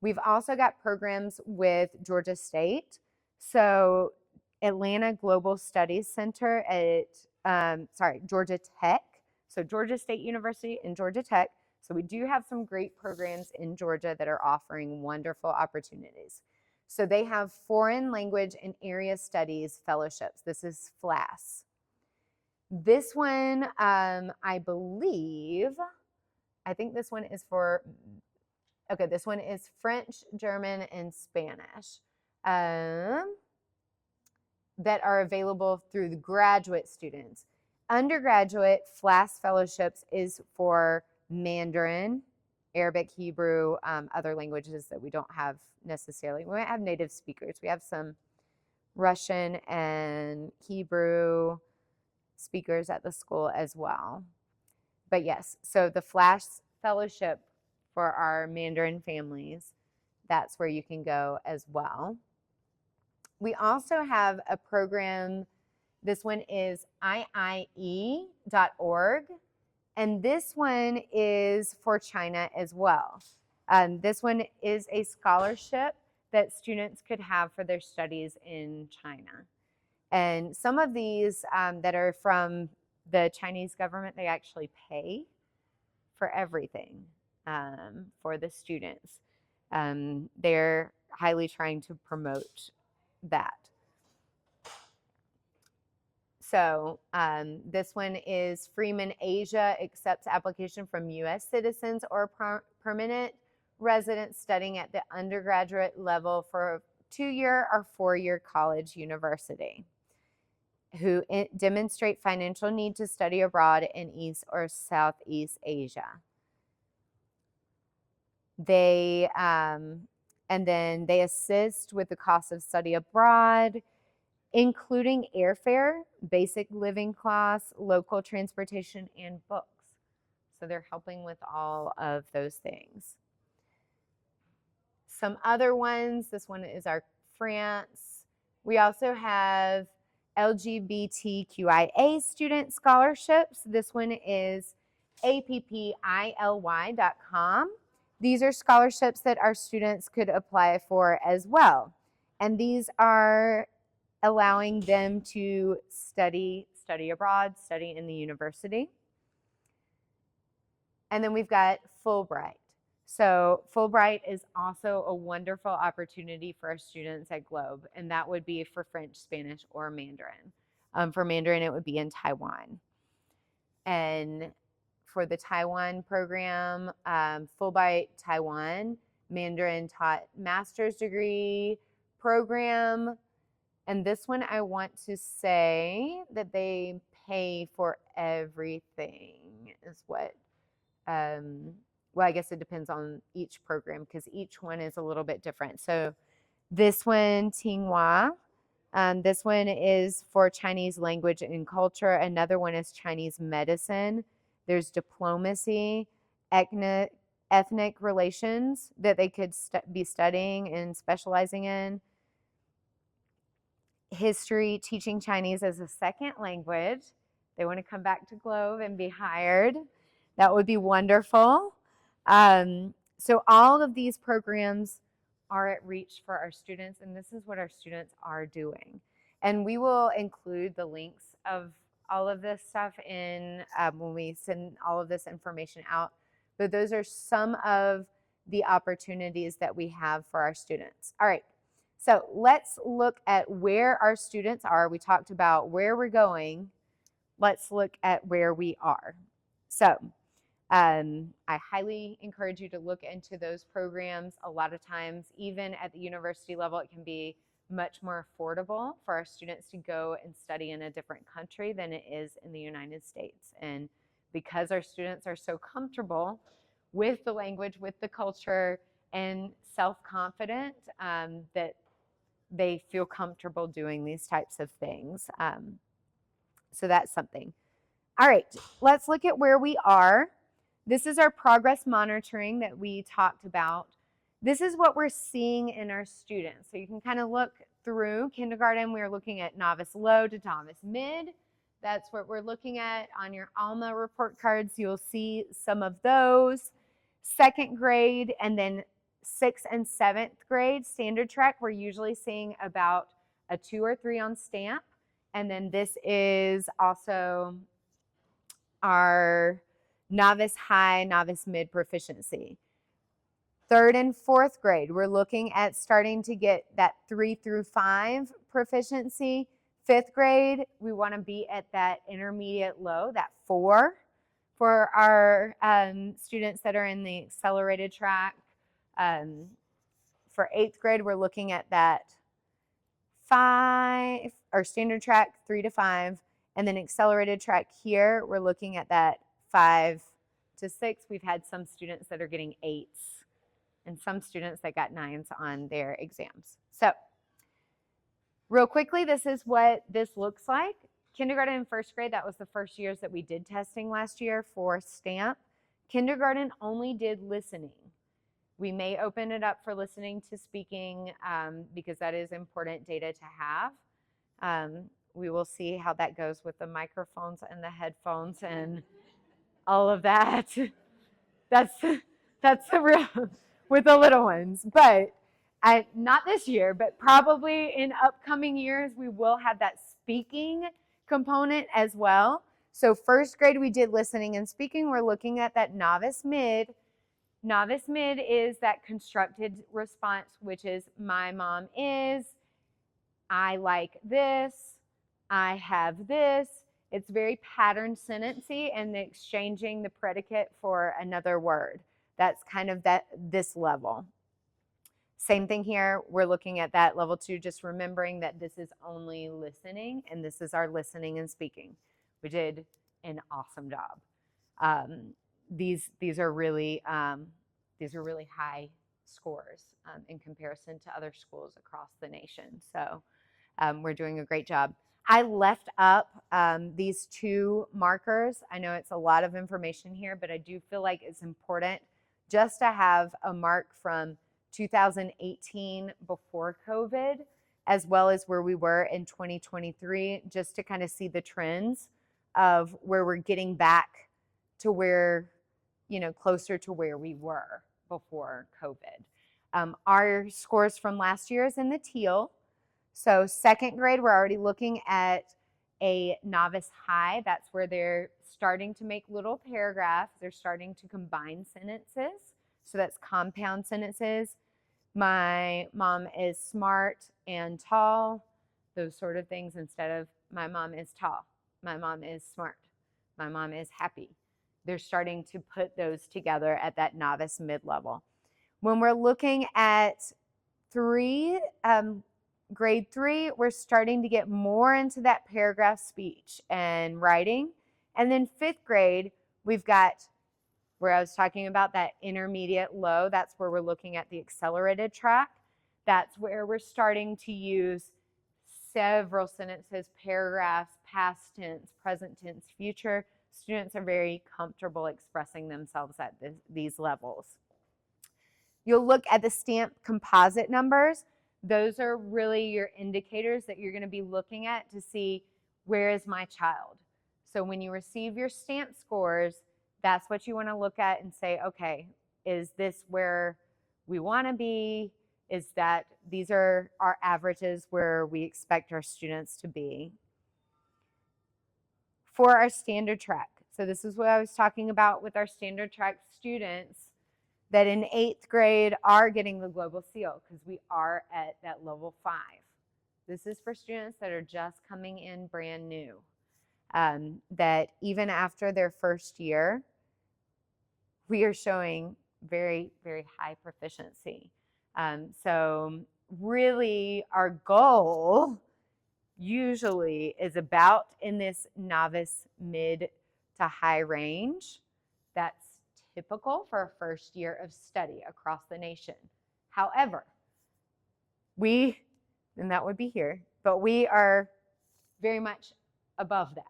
We've also got programs with Georgia State. So Atlanta Global Studies Center at, Georgia Tech. So Georgia State University and Georgia Tech. So we do have some great programs in Georgia that are offering wonderful opportunities. So they have Foreign Language and Area Studies Fellowships. This is FLAS. This one, I think this one is for, okay, this one is French, German, and Spanish that are available through the graduate students. Undergraduate FLAS Fellowships is for Mandarin, Arabic, Hebrew, other languages that we don't have necessarily. We might have native speakers. We have some Russian and Hebrew speakers at the school as well. But yes, so the FLAS Fellowship for our Mandarin families, that's where you can go as well. We also have a program, this one is IIE.org, and this one is for China as well. This one is a scholarship that students could have for their studies in China. And some of these that are from the Chinese government, they actually pay for everything for the students. They're highly trying to promote that. So this one is Freeman Asia accepts application from U.S. citizens or permanent residents studying at the undergraduate level for a 2-year or 4-year college university who demonstrate financial need to study abroad in East or Southeast Asia. They and then they assist with the cost of study abroad, including airfare, basic living costs, local transportation, and books. So they're helping with all of those things. Some other ones, this one is our France. We also have LGBTQIA student scholarships. This one is appily.com. These are scholarships that our students could apply for as well. And these are allowing them to study abroad, study in the university. And then we've got Fulbright. So Fulbright is also a wonderful opportunity for our students at Globe, and that would be for French, Spanish, or Mandarin. For Mandarin, it would be in Taiwan. And for the Taiwan program, Fulbright Taiwan, Mandarin taught master's degree program. And this one, I want to say that they pay for everything is what, well, I guess it depends on each program because each one is a little bit different. So this one, Tinghua, this one is for Chinese language and culture. Another one is Chinese medicine. There's diplomacy, ethnic relations that they could be studying and specializing in. History, teaching Chinese as a second language. They want to come back to Globe and be hired. That would be wonderful. So all of these programs are at reach for our students, and this is what our students are doing. And we will include the links of all of this stuff in when we send all of this information out. But those are some of the opportunities that we have for our students. All right. So let's look at where our students are. We talked about where we're going. Let's look at where we are. So I highly encourage you to look into those programs. A lot of times, even at the university level, it can be much more affordable for our students to go and study in a different country than it is in the United States. And because our students are so comfortable with the language, with the culture, and self-confident, that they feel comfortable doing these types of things. So that's something. All right, let's look at where we are. This is our progress monitoring that we talked about. This is what we're seeing in our students. So you can kind of look through kindergarten. We're looking at novice low to novice mid. That's what we're looking at on your ALMA report cards. You'll see some of those. Second grade and then 6th and 7th grade standard track, we're usually seeing about a 2 or 3 on stamp. And then this is also our novice high, novice mid proficiency. 3rd and 4th grade, we're looking at starting to get that 3 through 5 proficiency. 5th grade, we want to be at that intermediate low, that 4 for our students that are in the accelerated track. For 8th grade, we're looking at that 5, or standard track 3 to 5, and then accelerated track here, we're looking at that 5 to 6. We've had some students that are getting 8s and some students that got 9s on their exams. So real quickly, this is what this looks like. Kindergarten and 1st grade, that was the first years that we did testing last year for stamp. Kindergarten only did listening. We may open it up for listening to speaking because that is important data to have. We will see how that goes with the microphones and the headphones and all of that. That's a real, with the little ones. But not this year, but probably in upcoming years, we will have that speaking component as well. So 1st grade, we did listening and speaking. We're looking at that novice mid. Novice mid is that constructed response, which is my mom is. I like this, I have this. It's very pattern sentency and exchanging the predicate for another word. That's kind of this level. Same thing here. We're looking at that level 2, just remembering that this is only listening, and this is our listening and speaking. We did an awesome job. These are really high scores in comparison to other schools across the nation. So we're doing a great job. I left up these 2 markers. I know it's a lot of information here, but I do feel like it's important just to have a mark from 2018 before COVID, as well as where we were in 2023, just to kind of see the trends of where we're getting back to where, closer to where we were before COVID. Our scores from last year is in the teal. So 2nd grade, we're already looking at a novice high. That's where they're starting to make little paragraphs. They're starting to combine sentences. So that's compound sentences. My mom is smart and tall, those sort of things, instead of my mom is tall, my mom is smart, my mom is happy. They're starting to put those together at that novice mid-level. When we're looking at grade 3, we're starting to get more into that paragraph speech and writing. And then 5th grade, we've got where I was talking about that intermediate low. That's where we're looking at the accelerated track. That's where we're starting to use several sentences, paragraphs, past tense, present tense, future. Students are very comfortable expressing themselves at these levels. You'll look at the stamp composite numbers. Those are really your indicators that you're going to be looking at to see where is my child. So when you receive your stamp scores, that's what you want to look at and say, okay, is this where we want to be? Is that these are our averages where we expect our students to be? For our standard track, so this is what I was talking about with our standard track students that in 8th grade are getting the global seal because we are at that level 5. This is for students that are just coming in brand new, that even after their first year, we are showing very, very high proficiency. So really our goal usually is about in this novice mid to high range. That's typical for a first year of study across the nation. However, and that would be here, but we are very much above that.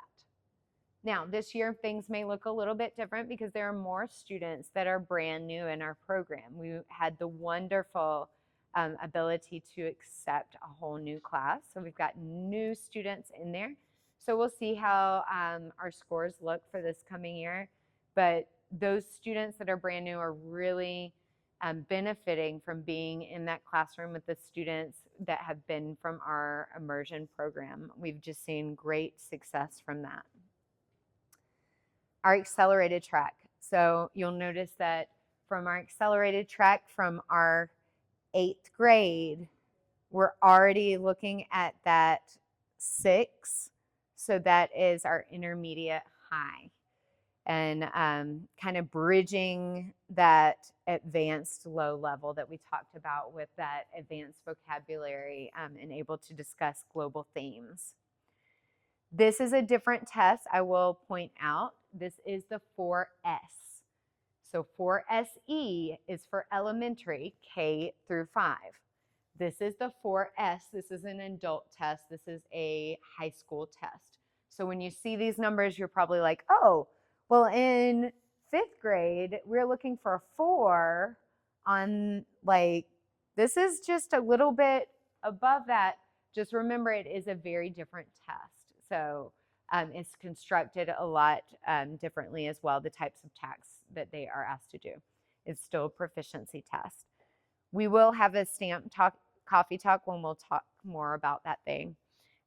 Now, this year things may look a little bit different because there are more students that are brand new in our program. We had the wonderful ability to accept a whole new class. So we've got new students in there. So we'll see how our scores look for this coming year. But those students that are brand new are really benefiting from being in that classroom with the students that have been from our immersion program. We've just seen great success from that. Our accelerated track. So you'll notice that from our accelerated track from our 8th grade, we're already looking at that 6. So that is our intermediate high. And kind of bridging that advanced low level that we talked about with that advanced vocabulary and able to discuss global themes. This is a different test, I will point out. This is the 4S. So 4SE is for elementary, K through 5. This is the 4S. This is an adult test. This is a high school test. So when you see these numbers, you're probably like, oh, well, in 5th grade, we're looking for a 4 on this is just a little bit above that. Just remember it is a very different test. So it's constructed a lot differently as well, the types of tasks that they are asked to do. It's still a proficiency test. We will have a stamp coffee talk when we'll talk more about that thing.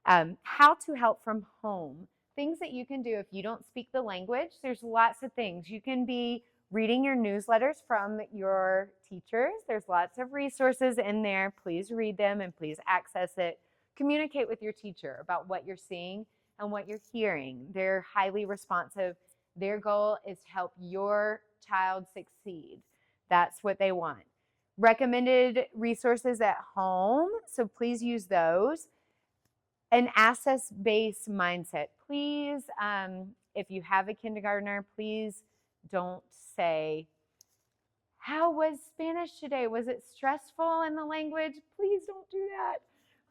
How to help from home. Things that you can do if you don't speak the language. There's lots of things. You can be reading your newsletters from your teachers. There's lots of resources in there. Please read them and please access it. Communicate with your teacher about what you're seeing and what you're hearing. They're highly responsive. Their goal is to help your child succeed. That's what they want. Recommended resources at home, so please use those. An access-based mindset. Please, if you have a kindergartner, please don't say, how was Spanish today? Was it stressful in the language? Please don't do that.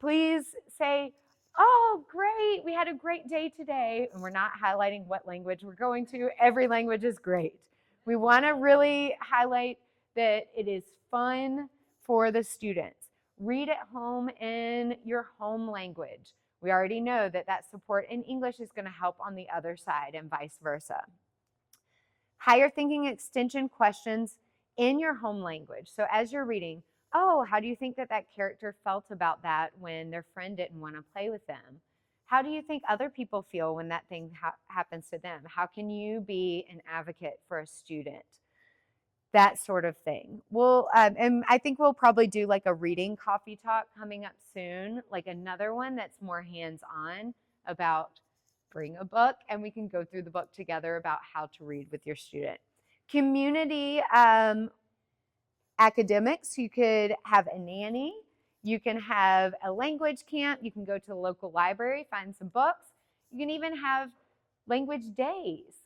Please say, oh, great, we had a great day today. And we're not highlighting what language we're going to. Every language is great. We want to really highlight that it is fun for the students. Read at home in your home language. We already know that that support in English is going to help on the other side and vice versa. Higher thinking extension questions in your home language. So as you're reading, oh, how do you think that that character felt about that when their friend didn't want to play with them? How do you think other people feel when that thing happens to them? How can you be an advocate for a student? That sort of thing. And I think we'll probably do like a reading coffee talk coming up soon, like another one that's more hands-on about bring a book and we can go through the book together about how to read with your student. Community academics, you could have a nanny, you can have a language camp, you can go to the local library, find some books, you can even have language days.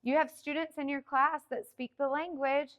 You have students in your class that speak the language,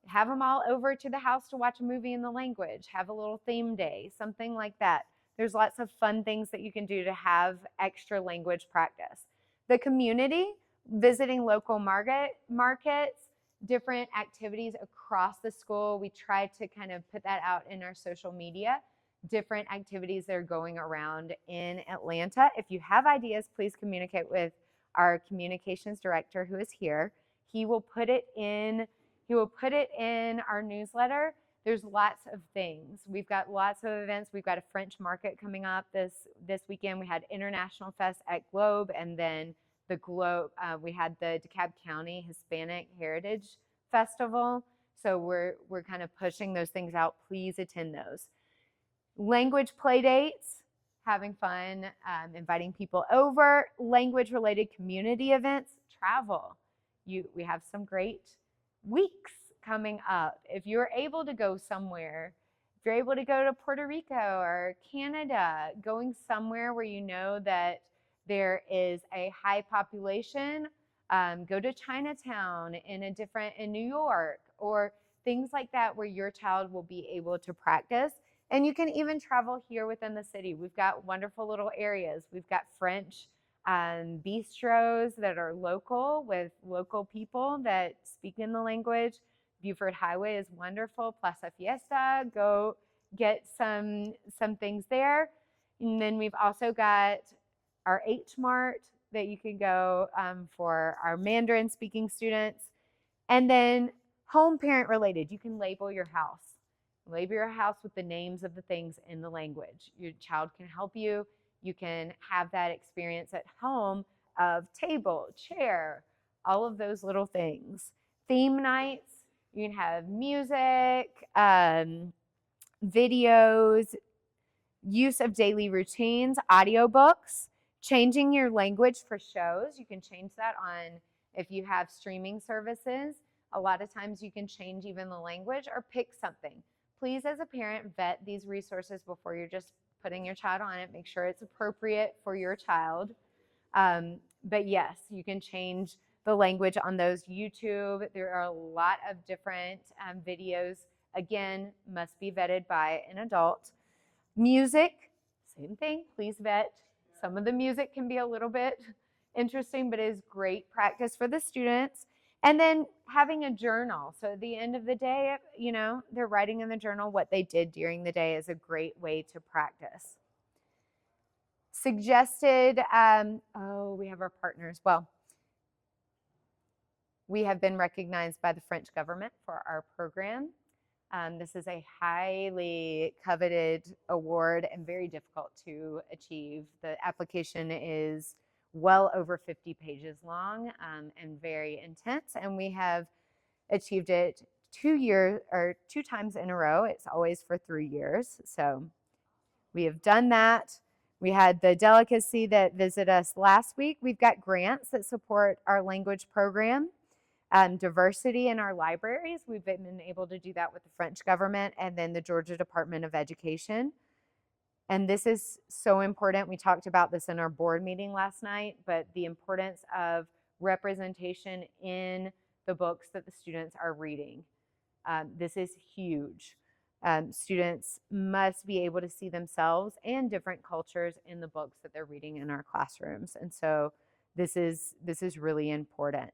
have them all over to the house to watch a movie in the language, have a little theme day, something like that. There's lots of fun things that you can do to have extra language practice. The community, visiting local markets, different activities across the school. We try to kind of put that out in our social media, different activities that are going around in Atlanta. If you have ideas, please communicate with our communications director who is here. He will put it in our newsletter. There's lots of things. We've got lots of events. We've got a French market coming up this weekend. We had International Fest at Globe, and then the Globe, we had the DeKalb County Hispanic Heritage Festival. So we're kind of pushing those things out. Please attend those. Language play dates, having fun, inviting people over. Language-related community events, travel. We have some great weeks coming up. If you're able to go somewhere, if you're able to go to Puerto Rico or Canada, going somewhere where you know that there is a high population, go to Chinatown in New York, or things like that where your child will be able to practice. And you can even travel here within the city. We've got wonderful little areas. We've got French bistros that are local with local people that speak in the language. Buford Highway is wonderful. Plaza Fiesta, go get some things there. And then we've also got our H Mart that you can go for our Mandarin speaking students. And then home parent related, you can label your house. Label your house with the names of the things in the language. Your child can help you. You can have that experience at home of table, chair, all of those little things. Theme nights, you can have music, videos, use of daily routines, audiobooks, changing your language for shows. You can change that on if you have streaming services. A lot of times you can change even the language or pick something. Please, as a parent, vet these resources before you're just putting your child on it. Make sure it's appropriate for your child. But yes, you can change the language on those. YouTube, there are a lot of different videos. Again, must be vetted by an adult. Music, same thing, please vet. Some of the music can be a little bit interesting, but it is great practice for the students. And then having a journal. So at the end of the day, you know, they're writing in the journal what they did during the day is a great way to practice. Suggested, we have our partners. Well, we have been recognized by the French government for our program. This is a highly coveted award and very difficult to achieve. The application is well over 50 pages long and very intense, and we have achieved it 2 times in a row. It's always for 3 years. So we have done that. We had the delicacy that visited us last week. We've got grants that support our language program. Diversity in our libraries. We've been able to do that with the French government and then the Georgia Department of Education. And this is so important. We talked about this in our board meeting last night, but the importance of representation in the books that the students are reading. This is huge. Students must be able to see themselves and different cultures in the books that they're reading in our classrooms. And so this is really important,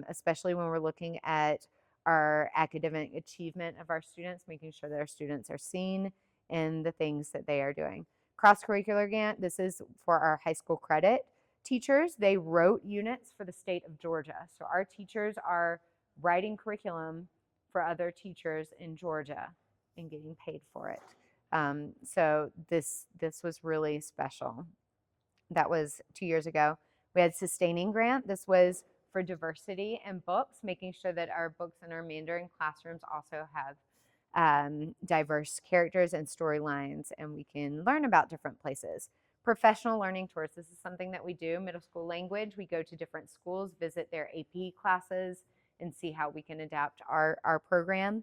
especially when we're looking at our academic achievement of our students, making sure that our students are seen in the things that they are doing. Cross-curricular grant, this is for our high school credit teachers. They wrote units for the state of Georgia. So our teachers are writing curriculum for other teachers in Georgia and getting paid for it. So this was really special. That was 2 years ago. We had sustaining grant. This was for diversity in books, making sure that our books in our Mandarin classrooms also have diverse characters and storylines, and we can learn about different places. Professional learning tours. This is something that we do. Middle school language. We go to different schools, visit their AP classes, and see how we can adapt our program.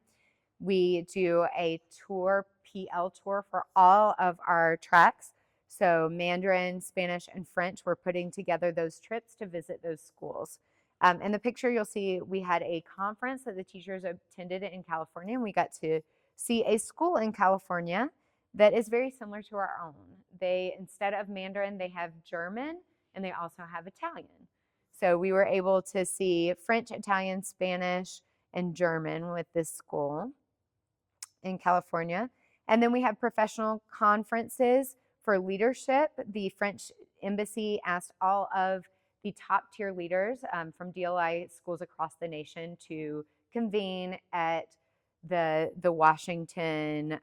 We do a tour, PL tour, for all of our tracks. So Mandarin, Spanish, and French, we're putting together those trips to visit those schools. In the picture, you'll see we had a conference that the teachers attended in California, and we got to see a school in California that is very similar to our own. They, instead of Mandarin, they have German, and they also have Italian. So we were able to see French, Italian, Spanish, and German with this school in California. And then we have professional conferences for leadership. The French embassy asked all of the top tier leaders from DLI schools across the nation to convene at the Washington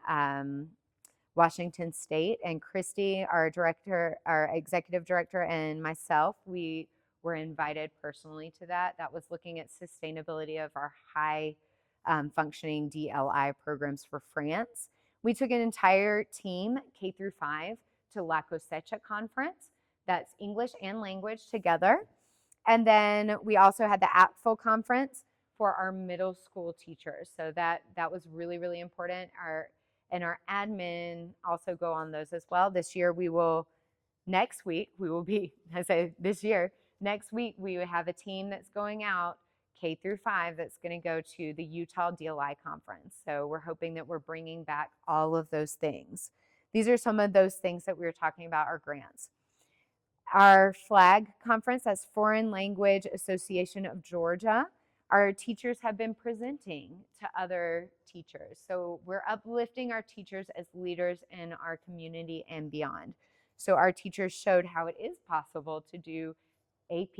State. And Christy, our director, our executive director, and myself, we were invited personally to that. That was looking at sustainability of our high functioning DLI programs for France. We took an entire team, K through 5, to La Cosecha conference. That's English and language together. And then we also had the APFL conference for our middle school teachers. So that was really, really important. Our admin also go on those as well. This year next week we will be have a team that's going out K through 5 that's going to go to the Utah DLI conference. So we're hoping that we're bringing back all of those things. These are some of those things that we were talking about, our grants. Our flag conference, that's Foreign Language Association of Georgia. Our teachers have been presenting to other teachers. So we're uplifting our teachers as leaders in our community and beyond. So our teachers showed how it is possible to do AP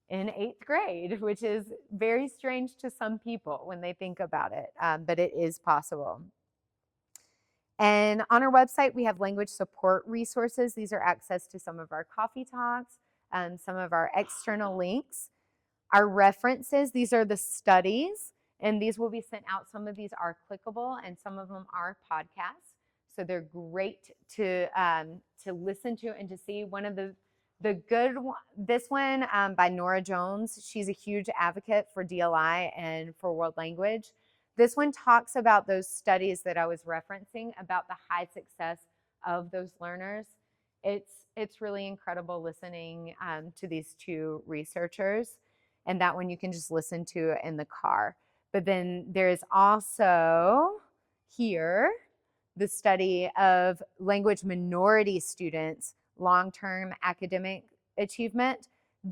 in 8th grade, which is very strange to some people when they think about it, but it is possible. And on our website, we have language support resources. These are access to some of our coffee talks, some of our external links. Our references, these are the studies, and these will be sent out. Some of these are clickable, and some of them are podcasts. So they're great to listen to and to see. One of the good one, this one by Nora Jones. She's a huge advocate for DLI and for world language. This one talks about those studies that I was referencing about the high success of those learners. It's really incredible listening to these two researchers, and that one you can just listen to in the car. But then there's also here the study of language minority students' long-term academic achievement.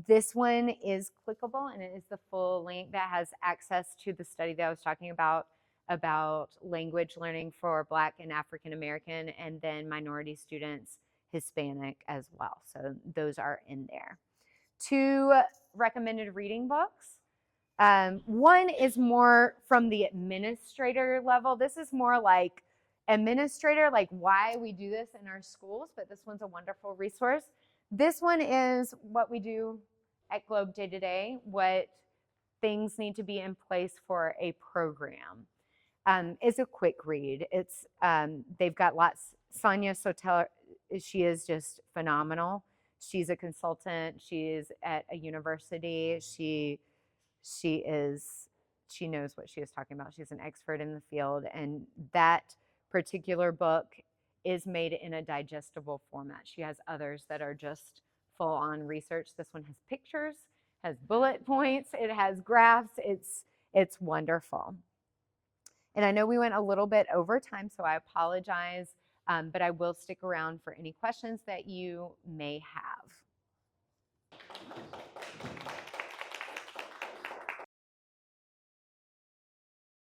This one is clickable, and it is the full link that has access to the study that I was talking about language learning for Black and African American, and then minority students, Hispanic as well. So those are in there. 2 recommended reading books. One is more from the administrator level. This is more like administrator, like why we do this in our schools, but this one's a wonderful resource. This one is what we do at Globe day to day, what things need to be in place for a program. It's a quick read. It's they've got lots. Sonia Sotelo she is just phenomenal. She's a consultant. She is at a university. She knows what she is talking about. She's an expert in the field, and that particular book is made in a digestible format. She has others that are just full on research. This one has pictures, has bullet points, it has graphs. It's wonderful. And I know we went a little bit over time, so I apologize, but I will stick around for any questions that you may have.